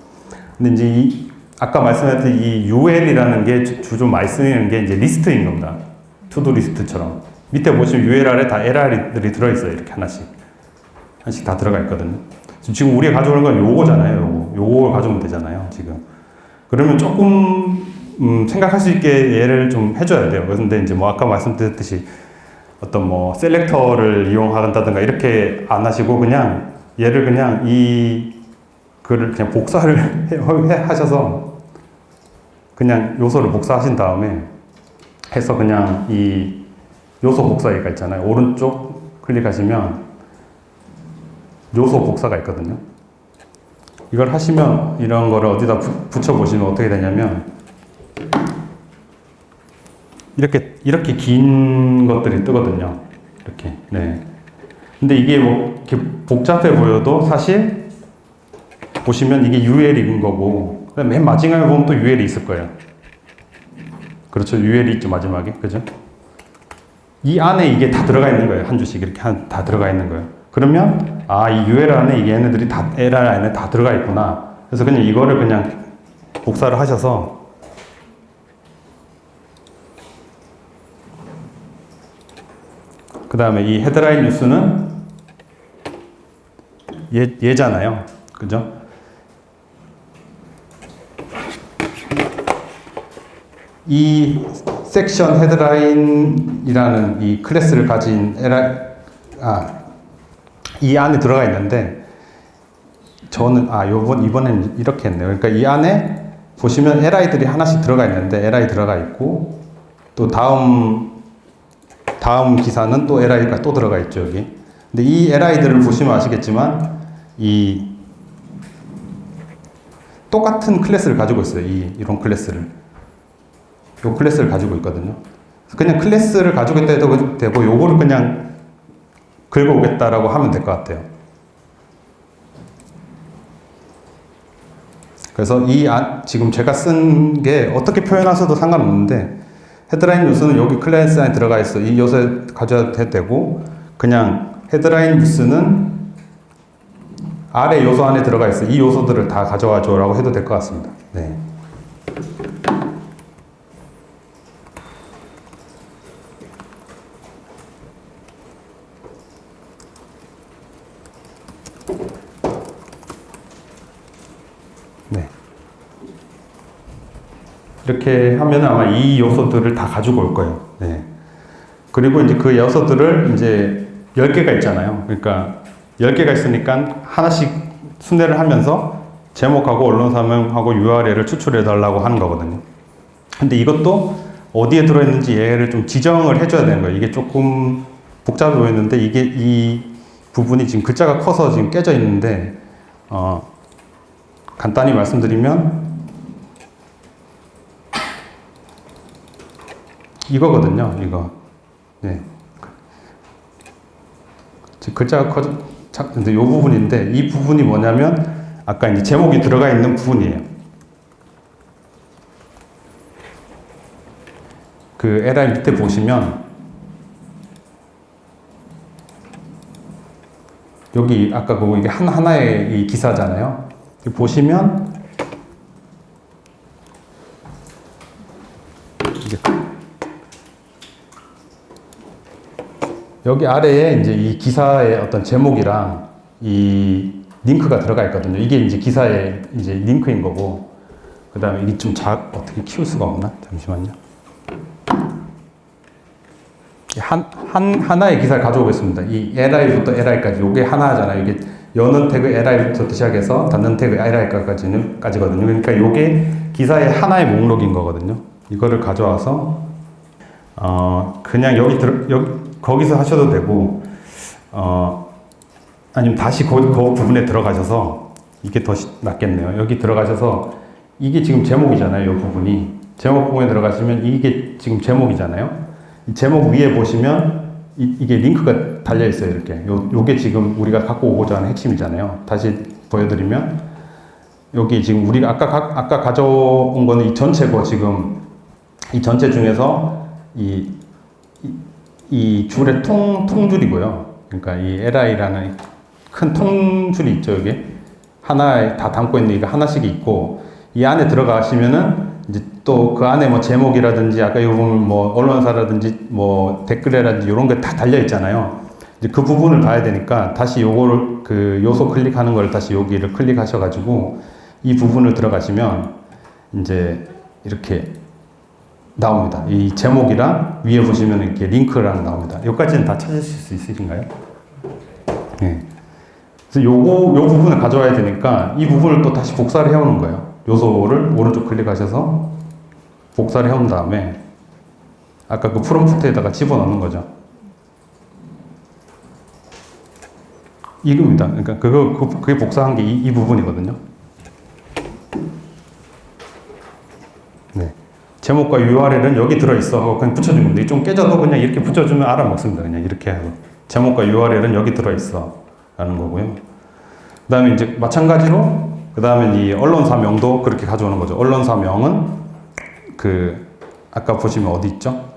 근데 이제 아까 말씀드렸던 이 UL이라는 게 주로 많이 쓰이는 게 이제 리스트인 겁니다. 투두 리스트처럼. 밑에 보시면 URL에 다 LR들이 들어있어요. 이렇게 하나씩 다 들어가 있거든요. 지금 우리가 가져오는 건 요거잖아요. 요걸 가져오면 되잖아요. 지금. 그러면 조금, 생각할 수 있게 얘를 좀 해줘야 돼요. 그런데 이제 뭐 아까 말씀드렸듯이 어떤 뭐 셀렉터를 이용한다든가 이렇게 안 하시고 그냥 얘를 그냥 그를 그냥 복사를 하셔서 그냥 요소를 복사하신 다음에 해서 그냥 이 요소 복사기가 있잖아요. 오른쪽 클릭하시면 요소 복사가 있거든요. 이걸 하시면 이런 거를 어디다 붙여보시면 어떻게 되냐면 이렇게 긴 것들이 뜨거든요. 이렇게. 네. 근데 이게 뭐 이렇게 복잡해 보여도 사실 보시면 이게 UL인 거고 맨 마지막에 보면 또 UL이 있을 거예요. 그렇죠. UL이 있죠. 마지막에. 그죠? 이 안에 이게 다 들어가 있는 거예요. 한 주씩 이렇게 다 들어가 있는 거예요. 그러면 이 UL 안에 이 얘네들이 다 LR 안에 다 들어가 있구나. 그래서 그냥 이거를 그냥 복사를 하셔서 그 다음에 이 헤드라인 뉴스는 얘잖아요. 그죠? 이 섹션 헤드라인이라는 이 클래스를 가진 이 안에 들어가 있는데 저는 이번엔 이렇게 했네요. 그러니까 이 안에 보시면 LI들이 하나씩 들어가 있는데 LI 들어가 있고 또 다음 기사는 또 LI가 또 들어가 있죠, 여기. 근데 이 LI들을 보시면 아시겠지만 이 똑같은 클래스를 가지고 있어요. 이런 클래스를. 이 클래스를 가지고 있거든요. 그냥 클래스를 가지고 있다 되고 요거를 그냥 긁어오겠다라고 하면 될 것 같아요. 그래서 지금 제가 쓴 게 어떻게 표현하셔도 상관없는데 헤드라인 요소는 여기 클래스 안에 들어가 있어. 이 요소에 가져도 되고 그냥 헤드라인 뉴스는 아래 요소 안에 들어가 있어. 이 요소들을 다 가져와 줘라고 해도 될 것 같습니다. 네. 네. 이렇게 하면 아마 이 요소들을 다 가지고 올 거예요. 네. 그리고 이제 그 요소들을 이제 10개가 있잖아요. 그러니까 10개가 있으니까 하나씩 순회를 하면서 제목하고 언론사명하고 URL을 추출해 달라고 하는 거거든요. 근데 이것도 어디에 들어있는지 얘를 좀 지정을 해줘야 되는 거예요. 이게 조금 복잡해 보이는데 이 부분이 지금 글자가 커서 지금 깨져 있는데 간단히 말씀드리면 이거거든요. 이거. 네. 글자가 근데 이 부분인데 이 부분이 뭐냐면 아까 이제 제목이 들어가 있는 부분이에요. 그 LI 밑에 보시면 여기 아까 이게 하나의 이 기사잖아요. 보시면 여기 아래에 이제 이 기사의 어떤 제목이랑 이 링크가 들어가 있거든요. 이게 이제 기사의 이제 링크인 거고, 그 다음에 이게 좀 어떻게 키울 수가 없나? 잠시만요. 하나의 기사를 가져오겠습니다. 이 LI부터 LI까지. 요게 하나잖아요. 이게 여는 태그 LI부터 시작해서 닫는 태그 LI까지거든요. 그러니까 요게 기사의 하나의 목록인 거거든요. 이거를 가져와서, 그냥 거기서 하셔도 되고, 아니면 다시 그 부분에 들어가셔서, 이게 더 낫겠네요. 여기 들어가셔서, 이게 지금 제목이잖아요. 이 부분이. 제목 부분에 들어가시면 이게 지금 제목이잖아요. 이 제목 위에 보시면, 이게 링크가 달려있어요. 이렇게. 요게 지금 우리가 갖고 오고자 하는 핵심이잖아요. 다시 보여드리면, 여기 지금 우리가 아까 가져온 거는 이 전체고, 지금 이 전체 중에서 이 줄의 통줄이고요. 그러니까 이 LI라는 큰 통줄이 있죠, 여기. 하나에 다 담고 있는 게 하나씩 있고, 이 안에 들어가시면은, 이제 또 그 안에 뭐 제목이라든지, 아까 여기 보면 뭐 언론사라든지, 뭐 댓글이라든지 이런 게 다 달려 있잖아요. 이제 그 부분을 봐야 되니까, 다시 요거를, 그 요소 클릭하는 걸 다시 여기를 클릭하셔가지고, 이 부분을 들어가시면, 이제 이렇게 나옵니다. 이 제목이랑 위에 보시면 이렇게 링크랑 나옵니다. 여기까지는 다 찾으실 수 있으신가요? 네. 그래서 요 부분을 가져와야 되니까 이 부분을 또 다시 복사를 해오는 거예요. 요소를 오른쪽 클릭하셔서 복사를 해온 다음에 아까 그 프롬프트에다가 집어넣는 거죠. 이겁니다. 그러니까 그게 복사한 게 이 부분이거든요. 네. 제목과 URL은 여기 들어있어 하고 그냥 붙여주면 됩니다. 좀 깨져도 그냥 이렇게 붙여주면 알아먹습니다. 그냥 이렇게 하고. 제목과 URL은 여기 들어있어 라는 거고요. 그 다음에 이제 마찬가지로 그 다음에 이 언론사명도 그렇게 가져오는 거죠. 언론사명은 그 아까 보시면 어디 있죠?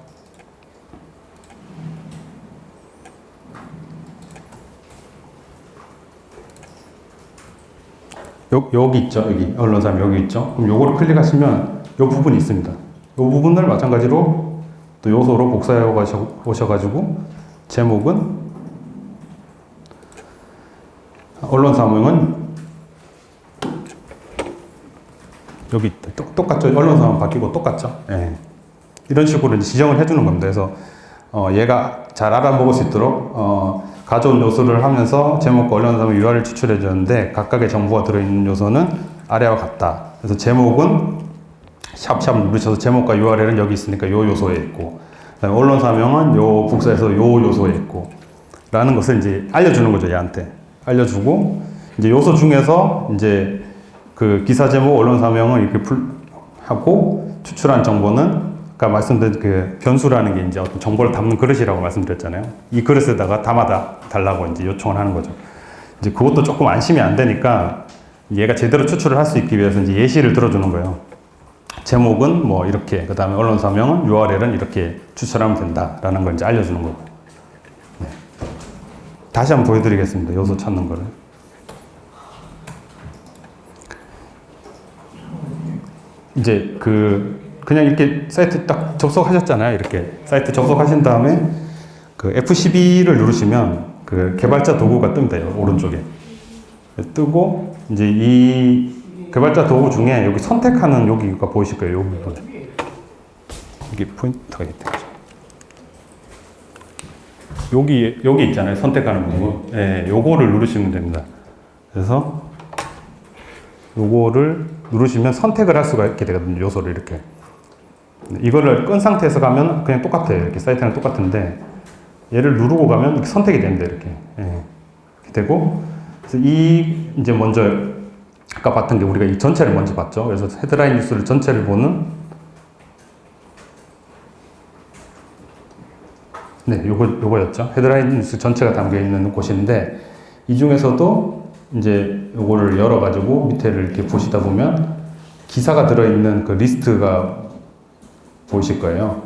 여기 있죠. 여기 언론사명 여기 있죠. 그럼 요거를 클릭하시면 요 부분이 있습니다. 요 부분을 마찬가지로 또 요소로 복사해 오셔가지고 제목은 언론사명은 여기 똑같죠. 언론사명 바뀌고 똑같죠. 예. 이런 식으로 지정을 해주는 겁니다. 그래서 얘가 잘 알아먹을 수 있도록 가져온 요소를 하면서 제목과 언론사명 URL 추출해 주는데 각각의 정보가 들어있는 요소는 아래와 같다. 그래서 제목은 샵샵 누르셔서 제목과 URL은 여기 있으니까 요 요소에 있고, 그다음에 언론사명은 요 복사해서 요 요소에 있고, 라는 것을 이제 알려주는 거죠. 얘한테 알려주고, 이제 요소 중에서 이제 그 기사 제목, 언론사명을 이렇게 하고 추출한 정보는 아까 말씀드린 그 변수라는 게 이제 어떤 정보를 담는 그릇이라고 말씀드렸잖아요. 이 그릇에다가 담아 달라고 이제 요청을 하는 거죠. 이제 그것도 조금 안심이 안 되니까 얘가 제대로 추출을 할 수 있기 위해서 이제 예시를 들어주는 거예요. 제목은 뭐 이렇게, 그 다음에 언론사명은 URL은 이렇게 추출하면 된다라는 걸 이제 알려주는 거고. 네. 다시 한번 보여드리겠습니다. 요소 찾는 거를. 이제 그냥 이렇게 사이트 딱 접속하셨잖아요. 이렇게 사이트 접속하신 다음에 그 F12를 누르시면 그 개발자 도구가 뜹니다. 오른쪽에 뜨고, 이제 이 개발자 도구 중에 여기 선택하는 여기가 보이실 거예요. 이 부분. 여기 포인트가 있죠. 여기 있잖아요. 선택하는 부분. 예, 요거를 누르시면 됩니다. 그래서 요거를 누르시면 선택을 할 수가 있게 되거든요. 요소를 이렇게. 이거를 끈 상태에서 가면 그냥 똑같아요. 이렇게 사이트랑 똑같은데 얘를 누르고 가면 선택이 됩니다. 이렇게. 예. 이렇게 되고, 그래서 이제 먼저 아까 봤던 게 우리가 이 전체를 먼저 봤죠. 그래서 헤드라인 뉴스를 전체를 보는, 네, 요거였죠. 헤드라인 뉴스 전체가 담겨 있는 곳인데, 이 중에서도 이제 요거를 열어가지고 밑에를 이렇게 보시다 보면 기사가 들어있는 그 리스트가 보이실 거예요.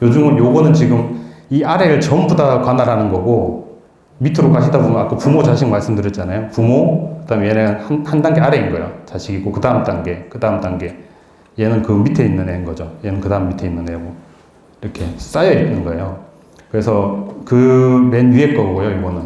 요거는 지금 이 아래를 전부 다 관할하는 거고, 밑으로 가시다 보면 아까 부모 자식 말씀드렸잖아요. 부모, 그 다음에 얘는 한 단계 아래인 거예요. 자식이고, 그 다음 단계. 얘는 그 밑에 있는 애인 거죠. 얘는 그 다음 밑에 있는 애고. 이렇게 쌓여 있는 거예요. 그래서 그 맨 위에 거고요, 이거는.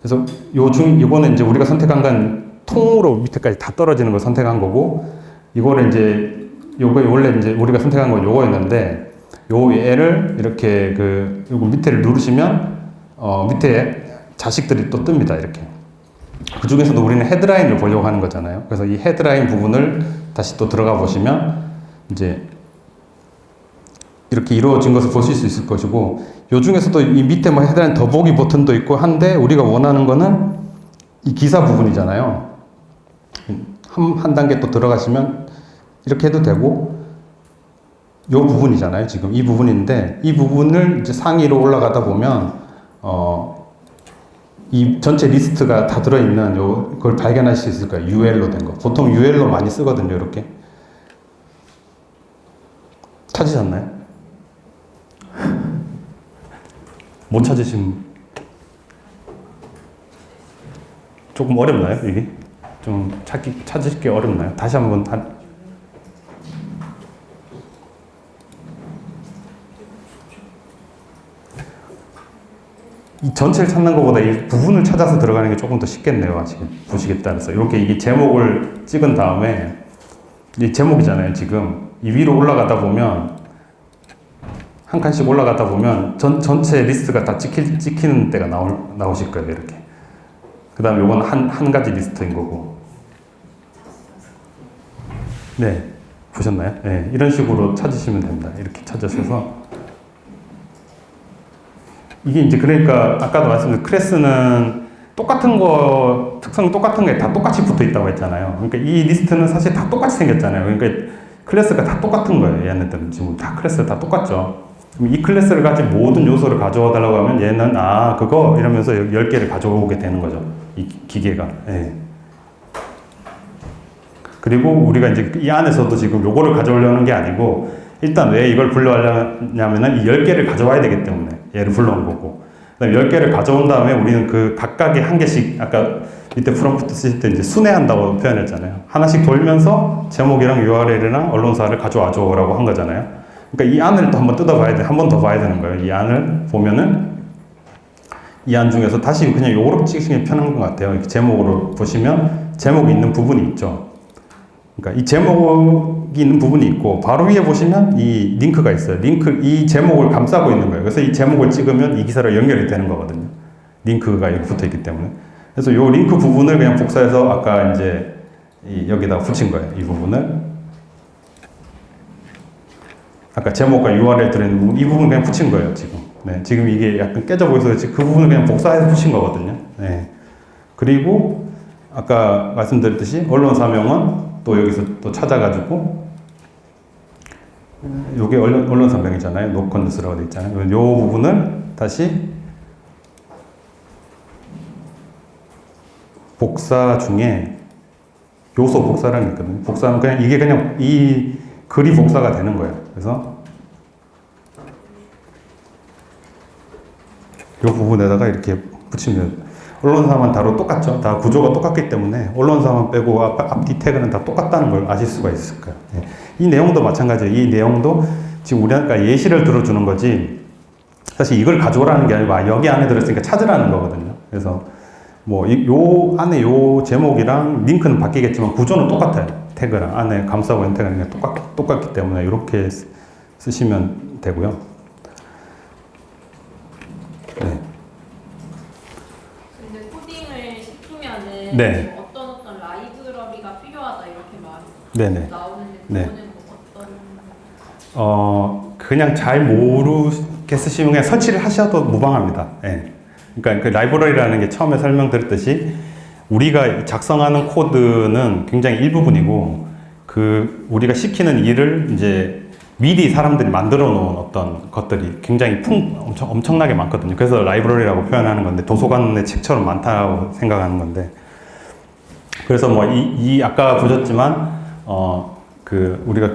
그래서 이거는 이제 우리가 선택한 건 통으로 밑에까지 다 떨어지는 걸 선택한 거고, 이거를 이제, 요거 원래 이제 우리가 선택한 건 요거였는데, 요 애를 이렇게 요거 밑에를 누르시면, 밑에 자식들이 또 뜹니다, 이렇게. 그 중에서도 우리는 헤드라인을 보려고 하는 거잖아요. 그래서 이 헤드라인 부분을 다시 또 들어가 보시면, 이제, 이렇게 이루어진 것을 보실 수 있을 것이고, 요 중에서도 이 밑에 뭐 헤드라인 더보기 버튼도 있고 한데, 우리가 원하는 거는 이 기사 부분이잖아요. 한 단계 또 들어가시면 이렇게 해도 되고, 요 부분이잖아요. 지금 이 부분인데, 이 부분을 이제 상위로 올라가다 보면, 이 전체 리스트가 다 들어있는 그걸 발견하실 수 있을 거예요. URL로 된 거. 보통 URL로 많이 쓰거든요. 이렇게. 찾으셨나요? 못 찾으신 조금 어렵나요, 이게? 좀 찾으시기 어렵나요? 다시 한번 이 전체를 찾는 것보다 이 부분을 찾아서 들어가는 게 조금 더 쉽겠네요, 지금 보시기에 따라서. 이렇게 이게 제목을 찍은 다음에 이 제목이잖아요, 지금. 이 위로 올라가다 보면 한 칸씩 올라가다 보면 전체 리스트가 다 찍히는 때가 나오실 거예요, 이렇게. 그 다음에 이건 한 가지 리스트인 거고. 네, 보셨나요? 네, 이런 식으로 찾으시면 됩니다. 이렇게 찾으셔서. 이게 이제 그러니까 아까도 말씀드린 클래스는 똑같은 거, 특성이 똑같은 게 다 똑같이 붙어 있다고 했잖아요. 그러니까 이 리스트는 사실 다 똑같이 생겼잖아요. 그러니까 클래스가 다 똑같은 거예요. 얘네들은 지금 다 클래스가 다 똑같죠. 그럼 이 클래스를 가진 모든 요소를 가져와 달라고 하면 얘는 그거 이러면서 10개를 가져오게 되는 거죠. 이 기계가. 예. 그리고 우리가 이제 이 안에서도 지금 요거를 가져오려는 게 아니고 일단 왜 이걸 불러오려냐면은 이 10개를 가져와야 되기 때문에 얘를 불러온 거고. 그다음에 10개를 가져온 다음에 우리는 그 각각의 한 개씩 아까 밑에 프롬프트 쓰실 때 이제 순회한다고 표현했잖아요. 하나씩 돌면서 제목이랑 URL이랑 언론사를 가져와줘라고 한 거잖아요. 그러니까 이 안을 또 한번 뜯어봐야 돼. 한 번 더 봐야 되는 거예요. 이 안을 보면은 이 안 중에서 다시 그냥 요거로 찍으시는 게 편한 것 같아요. 이렇게 제목으로 보시면 제목이 있는 부분이 있죠. 그러니까 이 제목이 있는 부분이 있고 바로 위에 보시면 이 링크가 있어요. 이 제목을 감싸고 있는 거예요. 그래서 이 제목을 찍으면 이 기사로 연결이 되는 거거든요. 링크가 여기 붙어 있기 때문에. 그래서 이 링크 부분을 그냥 복사해서 아까 이제 여기다 붙인 거예요. 이 부분을. 아까 제목과 URL 들어있는 부분, 이 부분 그냥 붙인 거예요, 지금. 네, 지금 이게 약간 깨져 보여서 그 부분을 그냥 복사해서 붙인 거거든요. 네. 그리고 아까 말씀드렸듯이 언론사명은 또 여기서 또 찾아가지고 요게 언론사명이잖아요. 노컨뉴스라고 되어 있잖아요. 요 부분을 다시 복사 중에 요소 복사라는 게 있거든요. 복사는 그냥 이게 그냥 이 글이 복사가 되는 거예요. 그래서 이 부분에다가 이렇게 붙이면 언론사만 다로 똑같죠. 다 구조가 똑같기 때문에 언론사만 빼고 앞뒤 태그는 다 똑같다는 걸 아실 수가 있을 거예요. 이 내용도 마찬가지예요. 이 내용도 지금 우리가 예시를 들어주는 거지 사실 이걸 가져오라는 게 아니고 여기 안에 들어있으니까 찾으라는 거거든요. 그래서 뭐 요 안에 요 제목이랑 링크는 바뀌겠지만 구조는 똑같아요. 태그랑 안에 감싸고 있는 태그랑 똑같기 때문에 이렇게 쓰시면 되고요. 네. 근데 코딩을 시키면은 네. 어떤 라이브러리가 필요하다 이렇게 말이 네네. 나오는데 네. 그거는 뭐 어떤? 그냥 잘 모르게 쓰시면 그냥 설치를 하셔도 무방합니다. 네. 그러니까 그 라이브러리라는 게 처음에 설명드렸듯이 우리가 작성하는 코드는 굉장히 일부분이고 우리가 시키는 일을 이제 미리 사람들이 만들어 놓은 어떤 것들이 굉장히 엄청나게 많거든요. 그래서 라이브러리라고 표현하는 건데 도서관의 책처럼 많다고 생각하는 건데 그래서 뭐 아까 보셨지만 우리가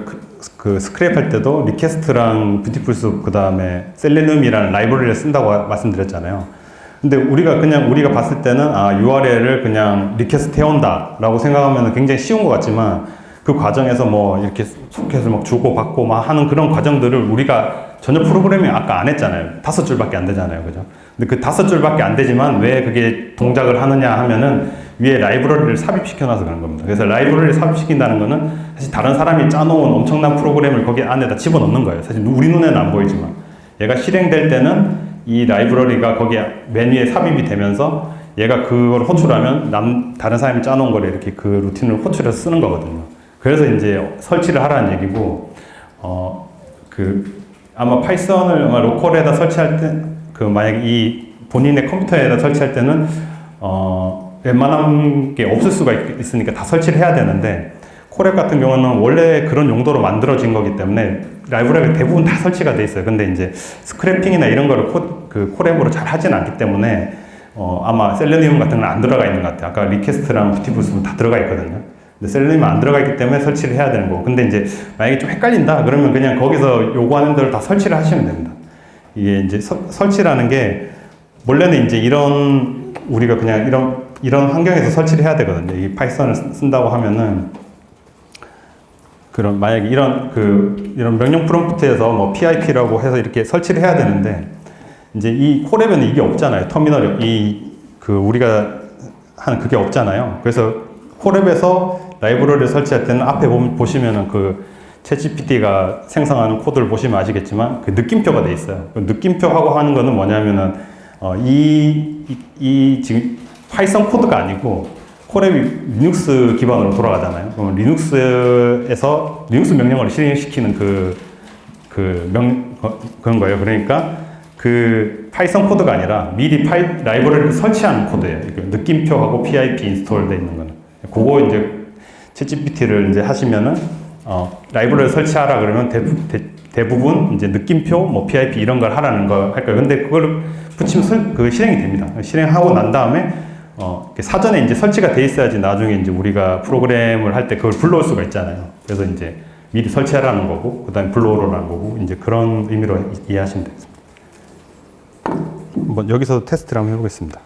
그 스크랩 할 때도 리퀘스트랑 뷰티풀숲 그 다음에 셀레늄이라는 라이브러리를 쓴다고 말씀드렸잖아요. 근데 우리가 봤을 때는 URL을 그냥 리퀘스트 해온다 라고 생각하면 굉장히 쉬운 것 같지만 그 과정에서 뭐 이렇게 소켓을 막 주고받고 막 하는 그런 과정들을 우리가 전혀 프로그래밍 아까 안 했잖아요. 5줄밖에 안 되잖아요. 그죠? 근데 그 5줄밖에 안 되지만 왜 그게 동작을 하느냐 하면은 위에 라이브러리를 삽입시켜 놔서 그런 겁니다. 그래서 라이브러리를 삽입시킨다는 거는 사실 다른 사람이 짜놓은 엄청난 프로그램을 거기 안에다 집어넣는 거예요. 사실 우리 눈에는 안 보이지만 얘가 실행될 때는 이 라이브러리가 거기에 메뉴에 삽입이 되면서 얘가 그걸 호출하면 다른 사람이 짜놓은 거를 이렇게 그 루틴을 호출해서 쓰는 거거든요. 그래서 이제 설치를 하라는 얘기고, 아마 파이썬을 로컬에다 설치할 때, 만약에 이 본인의 컴퓨터에다 설치할 때는, 웬만한 게 없을 수가 있으니까 다 설치를 해야 되는데, 콜앱 같은 경우는 원래 그런 용도로 만들어진 거기 때문에 라이브러리가 대부분 다 설치가 돼 있어요. 근데 이제 스크래핑이나 이런 거를 콜앱으로 잘 하진 않기 때문에 아마 셀레니움 같은 건 안 들어가 있는 것 같아요. 아까 리퀘스트랑 뷰티풀숲은 다 들어가 있거든요. 근데 셀레니움은 안 들어가 있기 때문에 설치를 해야 되는 거고. 근데 이제 만약에 좀 헷갈린다 그러면 그냥 거기서 요구하는 대로 다 설치를 하시면 됩니다. 이게 이제 설치라는 게 원래는 이제 우리가 그냥 이런 이런 환경에서 설치를 해야 되거든요. 이 파이썬을 쓴다고 하면은 그런 만약에 이런 명령 프롬프트에서 뭐 PIP라고 해서 이렇게 설치를 해야 되는데 이제 이 콜앱에는 이게 없잖아요. 터미널이 우리가 하는 그게 없잖아요. 그래서 콜앱에서 라이브러리를 설치할 때는 앞에 보시면은 챗GPT가 생성하는 코드를 보시면 아시겠지만 그 느낌표가 돼 있어요. 그 느낌표하고 하는 거는 뭐냐면은 지금 파이썬 코드가 아니고 콜앱이 리눅스 기반으로 돌아가잖아요. 그러면 리눅스에서 리눅스 명령어를 실행시키는 그런 거예요. 그러니까 그 파이썬 코드가 아니라 미리 라이브러리를 설치하는 코드예요. 느낌표하고 PIP 인스톨 돼 있는 거는. 그거 이제 챗GPT를 이제 하시면은 라이브러리 설치하라 그러면 대부분 이제 느낌표, 뭐 PIP 이런 걸 하라는 거 할 거예요. 근데 그걸 붙이면 실행이 됩니다. 실행하고 난 다음에 사전에 이제 설치가 돼 있어야지 나중에 이제 우리가 프로그램을 할 때 그걸 불러올 수가 있잖아요. 그래서 이제 미리 설치하라는 거고, 그 다음에 불러오라는 거고, 이제 그런 의미로 이해하시면 되겠습니다. 한번 여기서 테스트를 한번 해보겠습니다.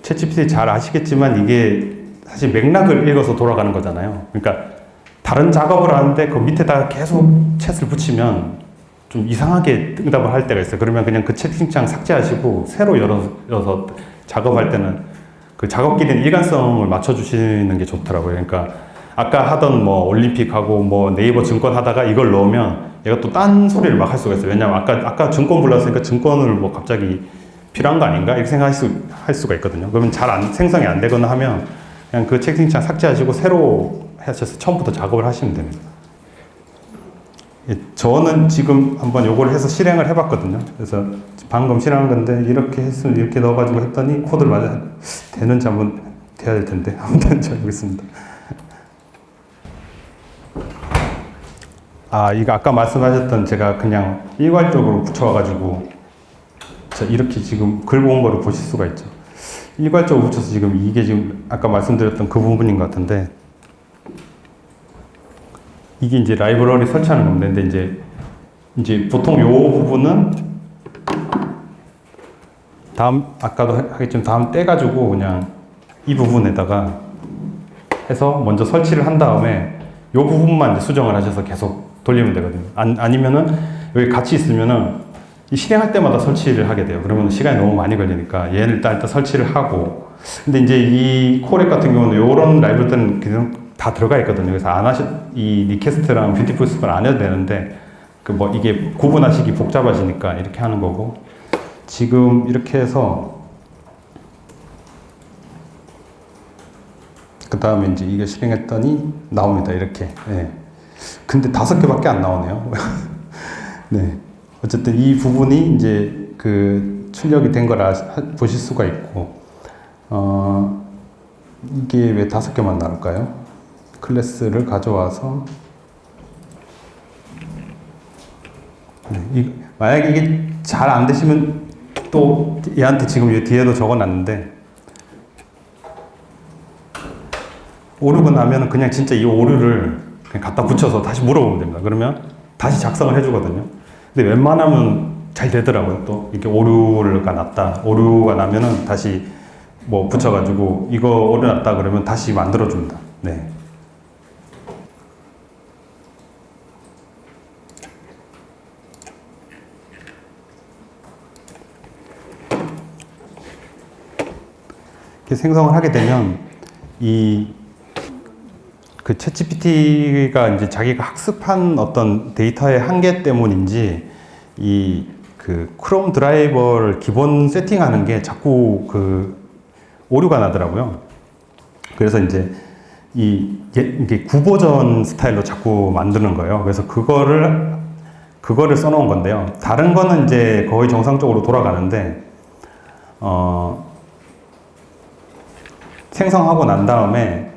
챗GPT 잘 아시겠지만 이게 사실 맥락을 읽어서 돌아가는 거잖아요. 그러니까 다른 작업을 하는데 그 밑에다가 계속 챗을 붙이면 좀 이상하게 응답을 할 때가 있어요. 그러면 그냥 그 채팅창 삭제하시고 새로 열어서 작업할 때는 그 작업끼리는 일관성을 맞춰주시는 게 좋더라고요. 그러니까 아까 하던 뭐 올림픽하고 뭐 네이버 증권 하다가 이걸 넣으면 얘가 또 딴 소리를 막 할 수가 있어요. 왜냐면 아까 증권 불렀으니까 증권을 뭐 갑자기 필요한 거 아닌가? 이렇게 할 수가 있거든요. 그러면 생성이 안 되거나 하면 그냥 그 채팅창 삭제하시고 새로 하셔서 처음부터 작업을 하시면 됩니다. 저는 지금 한번 요걸 해서 실행을 해봤거든요. 그래서 방금 실행한 건데 이렇게 했으면 이렇게 넣어가지고 했더니 코드를 맞아 되는지 한번 돼야 될 텐데 한번 해보겠습니다. 이거 아까 말씀하셨던 제가 그냥 일괄적으로 붙여와가지고 이렇게 지금 글 본 거를 보실 수가 있죠. 일괄적으로 붙여서 지금 이게 지금 아까 말씀드렸던 그 부분인 것 같은데 이게 이제 라이브러리 설치하는 건데 근데 이제 보통 요 부분은 아까도 하겠지만 다음 떼가지고 그냥 이 부분에다가 해서 먼저 설치를 한 다음에 요 부분만 이제 수정을 하셔서 계속 돌리면 되거든요. 아니면은 여기 같이 있으면은 이 실행할 때마다 설치를 하게 돼요. 그러면 시간이 너무 많이 걸리니까 얘를 일단 설치를 하고 근데 이제 이 콜앱 같은 경우는 이런 라이브러리는 그냥 다 들어가 있거든요. 그래서 이 리퀘스트랑 뷰티풀 숲을 안 해도 되는데 이게 구분하시기 복잡하시니까 이렇게 하는 거고 지금 이렇게 해서 그 다음에 이제 이게 실행했더니 나옵니다. 이렇게. 네. 근데 5개밖에 안 나오네요. 네. 어쨌든 이 부분이 이제 출력이 된 걸 보실 수가 있고, 이게 왜 5개만 나올까요? 클래스를 가져와서, 네. 만약에 이게 잘 안 되시면 또 얘한테 지금 이 뒤에도 적어 놨는데, 오류가 나면 그냥 진짜 이 오류를 그냥 갖다 붙여서 다시 물어보면 됩니다. 그러면 다시 작성을 해주거든요. 근데 웬만하면 잘 되더라고요. 또 이렇게 오류가 나면은 다시 뭐 붙여가지고 이거 오류 났다 그러면 다시 만들어줍니다. 네. 이렇게 생성을 하게 되면 그 챗GPT가 이제 자기가 학습한 어떤 데이터의 한계 때문인지 크롬 드라이버를 기본 세팅하는 게 자꾸 오류가 나더라고요. 그래서 이제 이게 구버전 스타일로 자꾸 만드는 거예요. 그래서 그거를 써놓은 건데요. 다른 거는 이제 거의 정상적으로 돌아가는데 생성하고 난 다음에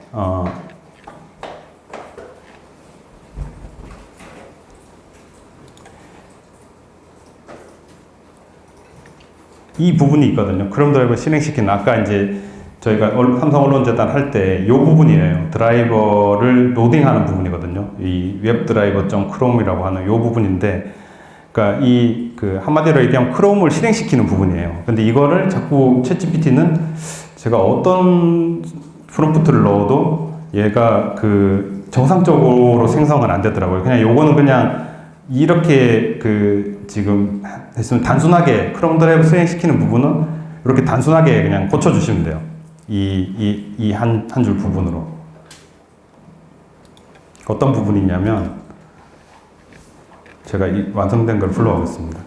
이 부분이 있거든요. 크롬 드라이버 실행시키는 아까 이제 저희가 삼성 언론재단 할 때 이 부분이에요. 드라이버를 로딩하는 부분이거든요. 이 웹드라이버.chrome이라고 하는 이 부분인데, 그러니까 이 그 한마디로 얘기하면 크롬을 실행시키는 부분이에요. 근데 이거를 자꾸 챗GPT는 제가 어떤 프롬프트를 넣어도 얘가 그 정상적으로 생성은 안 되더라고요. 그냥 요거는 그냥 이렇게 그 지금 했으면 단순하게 크롬 드라이브 수행시키는 부분은 이렇게 단순하게 그냥 고쳐주시면 돼요. 이 한 줄 부분으로. 어떤 부분이냐면 제가 이 완성된 걸 불러오겠습니다.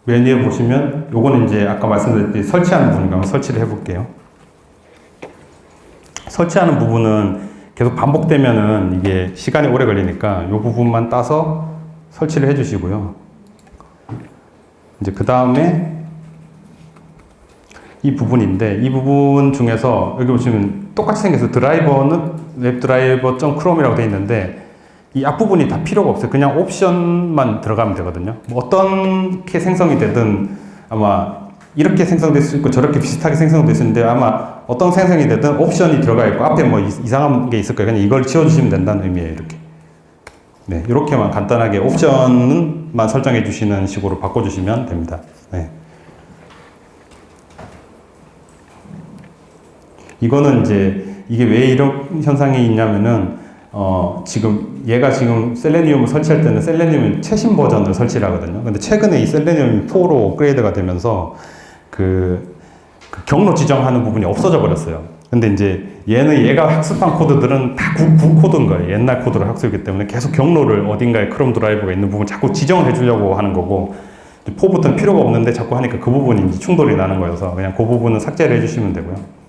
메뉴에 보시면 요거는 이제 아까 말씀드렸듯이 설치하는 부분이니까 한번 설치를 해볼게요. 설치하는 부분은 계속 반복되면은 이게 시간이 오래 걸리니까 요 부분만 따서 설치를 해주시고요. 이제 그 다음에 이 부분인데 이 부분 중에서 여기 보시면 똑같이 생겨서 드라이버는 웹드라이버.chrome이라고 되어 있는데 이 앞부분이 다 필요가 없어요. 그냥 옵션만 들어가면 되거든요. 뭐 어떻게 생성이 되든 아마 이렇게 생성될 수 있고 저렇게 비슷하게 생성될 수 있는데 아마 어떤 생성이 되든 옵션이 들어가 있고 앞에 뭐 이상한 게 있을 거예요. 그냥 이걸 지워주시면 된다는 의미예요. 이렇게. 네, 이렇게만 간단하게 옵션만 설정해 주시는 식으로 바꿔주시면 됩니다. 네. 이거는 이제 이게 왜 이런 현상이 있냐면은 지금 얘가 지금 셀레니움을 설치할 때는 셀레니움 최신 버전을 설치를 하거든요. 근데 최근에 이 셀레니움 4로 업그레이드가 되면서 그 경로 지정하는 부분이 없어져 버렸어요. 근데 이제 얘가 학습한 코드들은 다 구코드인 거예요. 옛날 코드를 학습했기 때문에 계속 경로를 어딘가에 크롬 드라이버가 있는 부분 자꾸 지정을 해주려고 하는 거고 4부터는 필요가 없는데 자꾸 하니까 그 부분이 이제 충돌이 나는 거여서 그냥 그 부분은 삭제를 해주시면 되고요.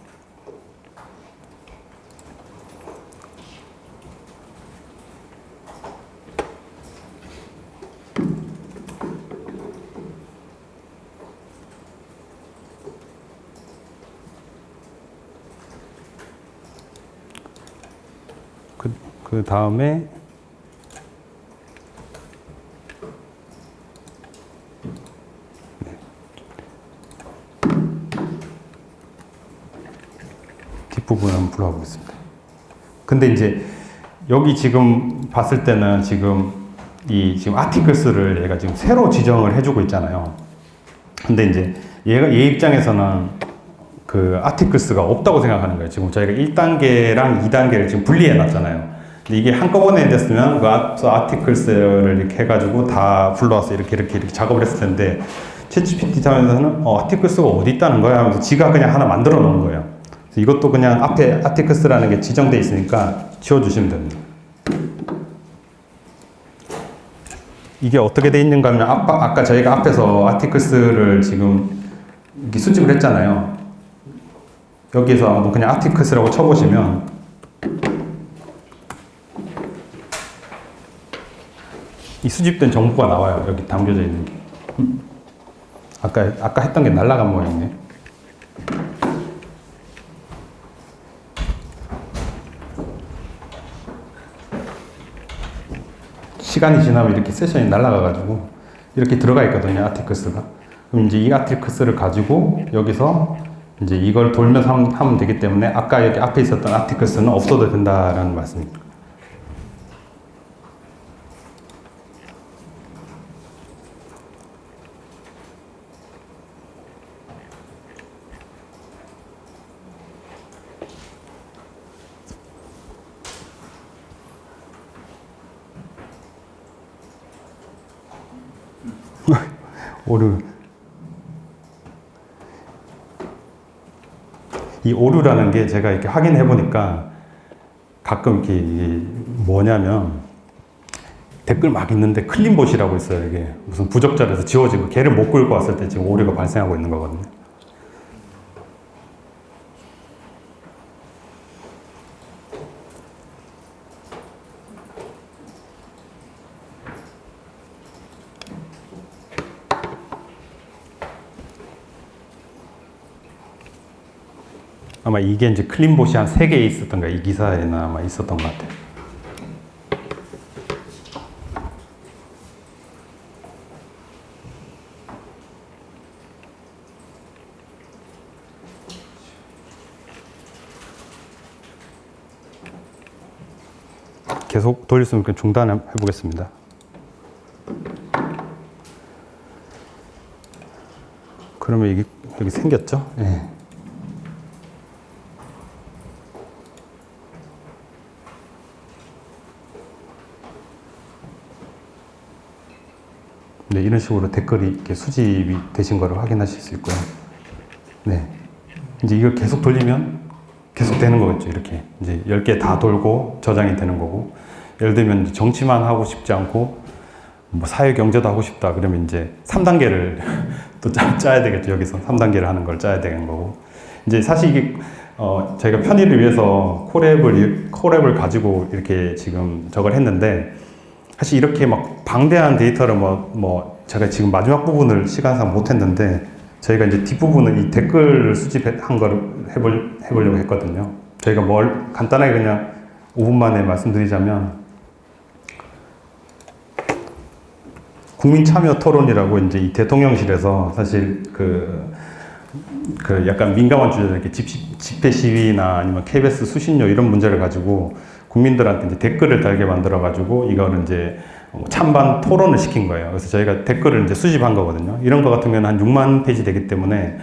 그 다음에 뒷부분 한번 불러보겠습니다. 근데 이제 여기 지금 봤을 때는 지금 지금 아티클스를 얘가 지금 새로 지정을 해주고 있잖아요. 근데 이제 얘 입장에서는 그 아티클스가 없다고 생각하는 거예요. 지금 저희가 1단계랑 2단계를 지금 분리해 놨잖아요. 근데 이게 한꺼번에 됐으면 그 아티클스를 이렇게 해가지고 다 불러와서 이렇게 작업을 했을 텐데 챗GPT 상에서는 아티클스가 어디 있다는 거야 하면서 지가 그냥 하나 만들어 놓은 거예요. 그래서 이것도 그냥 앞에 아티클스라는 게 지정돼 있으니까 지워주시면 됩니다. 이게 어떻게 돼 있는가 하면 아까 저희가 앞에서 아티클스를 지금 이렇게 수집을 했잖아요. 여기서 한번 그냥 아티클스라고 쳐보시면 이 수집된 정보가 나와요. 여기 담겨져 있는 게. 아까 했던 게 날아간 모양이네. 시간이 지나면 이렇게 세션이 날아가가지고 이렇게 들어가 있거든요. 아티클스가. 그럼 이제 이 아티클스를 가지고 여기서 이제 이걸 돌면서 하면 되기 때문에 아까 여기 앞에 있었던 아티클스는 없어도 된다라는 말씀입니다. 오류. 이 오류라는 게 제가 이렇게 확인해 보니까 가끔 이렇게 뭐냐면 댓글 막 있는데 클린봇이라고 있어요. 이게 무슨 부적절해서 지워진 거, 걔를 못 끌고 왔을 때 지금 오류가 발생하고 있는 거거든요. 아마 이게 이제 클린봇이 한 3개 있었던가, 이 기사에는 아마 있었던 것 같아요. 계속 돌릴 수 있으면 중단해 보겠습니다. 그러면 이게 여기 생겼죠? 네. 네, 이런 식으로 댓글이 이렇게 수집이 되신 거를 확인하실 수 있고요. 네. 이제 이걸 계속 돌리면 계속 되는 거겠죠. 이렇게. 이제 10개 다 돌고 저장이 되는 거고. 예를 들면 정치만 하고 싶지 않고 뭐 사회 경제도 하고 싶다. 그러면 이제 3단계를 또 짜야 되겠죠. 여기서 3단계를 하는 걸 짜야 되는 거고. 이제 사실 이게 저희가 편의를 위해서 콜앱을 가지고 이렇게 지금 저걸 했는데 사실 이렇게 막 방대한 데이터를 제가 지금 마지막 부분을 시간상 못 했는데 저희가 이제 뒷부분은 이 댓글 수집한 거를 해보려고 했거든요. 저희가 뭘 간단하게 그냥 5분 만에 말씀드리자면 국민참여토론이라고 이제 이 대통령실에서 사실 그 약간 민감한 주제들 이렇게 집회 시위나 아니면 KBS 수신료 이런 문제를 가지고 국민들한테 이제 댓글을 달게 만들어 가지고 이거를 이제 찬반 토론을 시킨 거예요. 그래서 저희가 댓글을 이제 수집한 거거든요. 이런 거 같은 경우는 한 6만 페이지 되기 때문에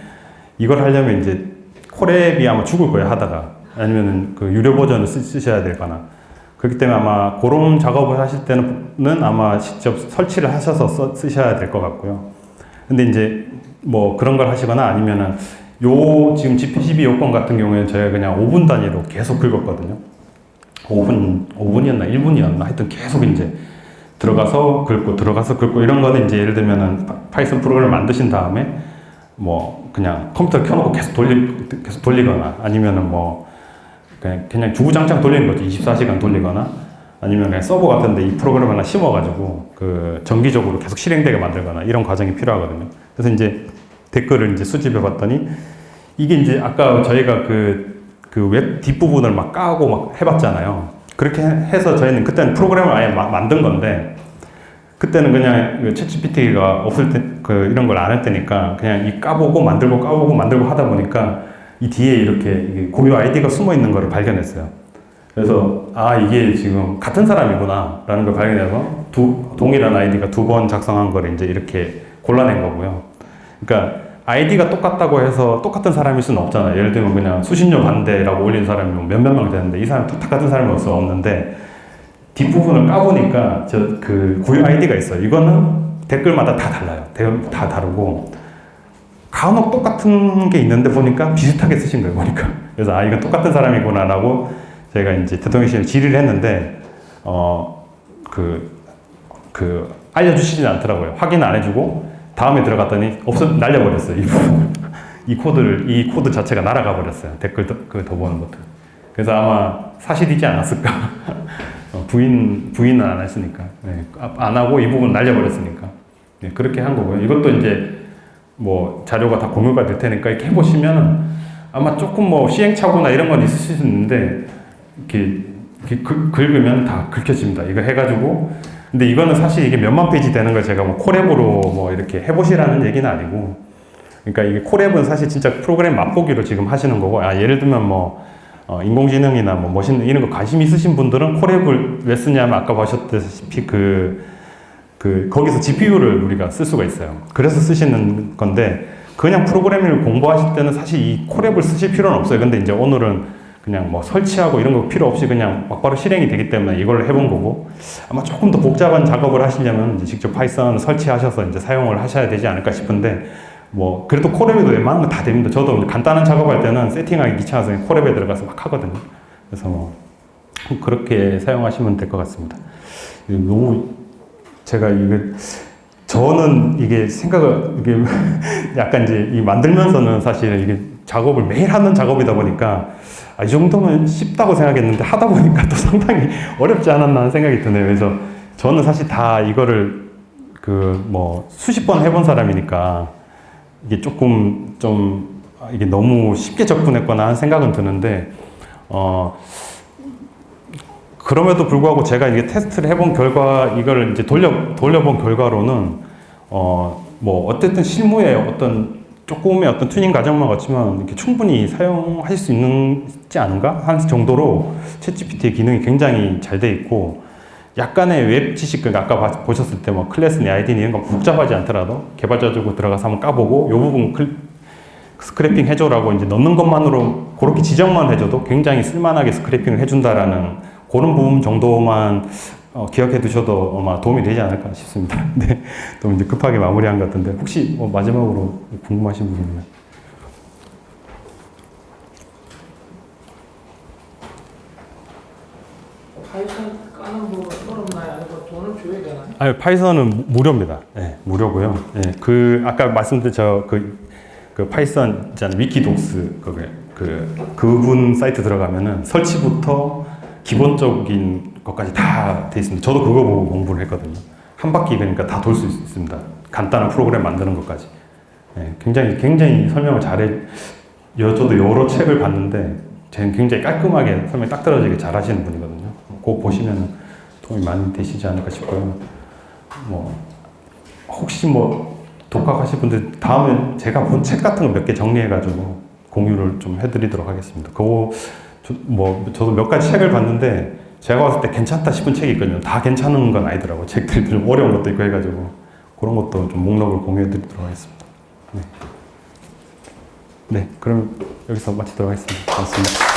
이걸 하려면 이제 콜앱이 아마 죽을 거예요, 하다가. 아니면은 그 유료 버전을 쓰셔야 되거나. 그렇기 때문에 아마 그런 작업을 하실 때는 아마 직접 설치를 하셔서 쓰셔야 될 것 같고요. 근데 이제 뭐 그런 걸 하시거나 아니면은 지금 GP12 요건 같은 경우에는 저희가 그냥 5분 단위로 계속 긁었거든요. 5분이었나 1분이었나 하여튼 계속 이제 들어가서 긁고 이런 거는 이제 예를 들면은 파이썬 프로그램을 만드신 다음에 뭐 그냥 컴퓨터를 켜놓고 계속 돌리거나 아니면은 뭐 그냥 주구장창 돌리는 거죠. 24시간 돌리거나 아니면 그냥 서버 같은데 이 프로그램 하나 심어가지고 그 정기적으로 계속 실행되게 만들거나 이런 과정이 필요하거든요. 그래서 이제 댓글을 이제 수집해 봤더니 이게 이제 아까 저희가 그 웹 뒷부분을 막 까고 막 해봤잖아요. 그렇게 해서 저희는 그때는 프로그램을 아예 만든 건데 그때는 그냥 챗GPT가 없을 때 이런 걸 안 할 때니까 그냥 이 까보고 만들고 하다 보니까 이 뒤에 이렇게 고유 아이디가 숨어 있는 거를 발견했어요. 그래서 이게 지금 같은 사람이구나 라는 걸 발견해서 동일한 아이디가 2번 작성한 거를 이제 이렇게 골라낸 거고요. 그러니까 아이디가 똑같다고 해서 똑같은 사람일 수는 없잖아요. 예를 들면 그냥 수신료 반대라고 올린 사람이 몇몇 명 되는데 이 사람이 똑같은 사람이 없는데 뒷부분을 까보니까 그 고유 아이디가 있어요. 이거는 댓글마다 다 달라요. 다 다르고 간혹 똑같은 게 있는데 보니까 비슷하게 쓰신 거예요. 보니까. 그래서 이건 똑같은 사람이구나 라고 제가 이제 대통령실에 질의를 했는데 알려주시진 않더라고요. 확인 안 해주고 다음에 들어갔더니 날려버렸어요. 이 부분. 이 코드 자체가 날아가 버렸어요. 댓글 더 보는 것도. 그래서 아마 사실이지 않았을까. 부인은 안 했으니까. 네, 안 하고 이 부분 날려버렸으니까. 네, 그렇게 한 거고요. 이것도 이제 뭐 자료가 다 공유가 될 테니까 이렇게 해보시면 아마 조금 뭐 시행착오나 이런 건 있을 수 있는데 이렇게 긁으면 다 긁혀집니다. 이거 해가지고. 근데 이거는 사실 이게 몇만 페이지 되는 걸 제가 뭐 콜앱으로 뭐 이렇게 해보시라는 얘기는 아니고. 그러니까 이게 콜앱은 사실 진짜 프로그램 맛보기로 지금 하시는 거고. 예를 들면 뭐 인공지능이나 뭐 머신러닝 이런 거 관심 있으신 분들은 콜앱을 왜 쓰냐면 아까 보셨다시피 거기서 GPU를 우리가 쓸 수가 있어요. 그래서 쓰시는 건데 그냥 프로그래밍을 공부하실 때는 사실 이 콜앱을 쓰실 필요는 없어요. 근데 이제 오늘은 그냥 뭐 설치하고 이런 거 필요 없이 그냥 막바로 실행이 되기 때문에 이걸 해본 거고 아마 조금 더 복잡한 작업을 하시려면 이제 직접 파이썬 설치하셔서 이제 사용을 하셔야 되지 않을까 싶은데 뭐 그래도 콜앱에도 웬만한 거 다 됩니다. 저도 간단한 작업할 때는 세팅하기 귀찮아서 콜앱에 들어가서 막 하거든요. 그래서 뭐 그렇게 사용하시면 될 것 같습니다. 너무 제가 저는 이게 약간 이제 만들면서는 사실 이게 작업을 매일 하는 작업이다 보니까 이 정도면 쉽다고 생각했는데 하다 보니까 또 상당히 어렵지 않았나 하는 생각이 드네요. 그래서 저는 사실 다 이거를 수십 번 해본 사람이니까 이게 조금 좀 이게 너무 쉽게 접근했거나 하는 생각은 드는데 그럼에도 불구하고 제가 이게 테스트를 해본 결과 이걸 이제 돌려본 결과로는 뭐 어쨌든 실무에 어떤 조금의 어떤 튜닝 과정만 거치면 이렇게 충분히 사용하실 수 있지 않은가 한 정도로 챗GPT의 기능이 굉장히 잘 돼 있고 약간의 웹 지식, 그러니까 아까 보셨을 때 뭐 클래스니 아이디니 이런 거 복잡하지 않더라도 개발자 쪽으로 들어가서 한번 까보고 요 부분 스크래핑 해줘라고 이제 넣는 것만으로 그렇게 지정만 해줘도 굉장히 쓸만하게 스크래핑을 해준다라는 그런 부분 정도만 기억해 두셔도 아마 도움이 되지 않을까 싶습니다. 네, 또 이제 급하게 마무리한 것 같은데 혹시 뭐 마지막으로 궁금하신 부분 있나요? 파이썬 까는 부분 어렵나요? 아니면 돈을 줘야 되나요? 아니, 파이썬은 무료입니다. 네, 무료고요. 네, 아까 말씀드린 그 파이썬 있잖아요. 위키독스 그분 사이트 들어가면은 설치부터 기본적인 것까지 다 돼 있습니다. 저도 그거 보고 공부를 했거든요. 한 바퀴 그러니까 다 돌 수 있습니다. 간단한 프로그램 만드는 것까지. 네, 굉장히 설명을 저도 여러 책을 봤는데 쟤는 굉장히 깔끔하게 설명 딱 떨어지게 잘 하시는 분이거든요. 그거 보시면 도움이 많이 되시지 않을까 싶고요. 뭐 혹시 뭐 독학하실 분들 다음에 제가 본 책 같은 거 몇 개 정리해가지고 공유를 좀 해드리도록 하겠습니다. 저도 몇 가지 책을 봤는데 제가 봤을 때 괜찮다 싶은 책이 있거든요. 다 괜찮은 건 아니더라고요. 책들이 좀 어려운 것도 있고 해가지고 그런 것도 좀 목록을 공유해드리도록 하겠습니다. 네, 그럼 여기서 마치도록 하겠습니다. 고맙습니다.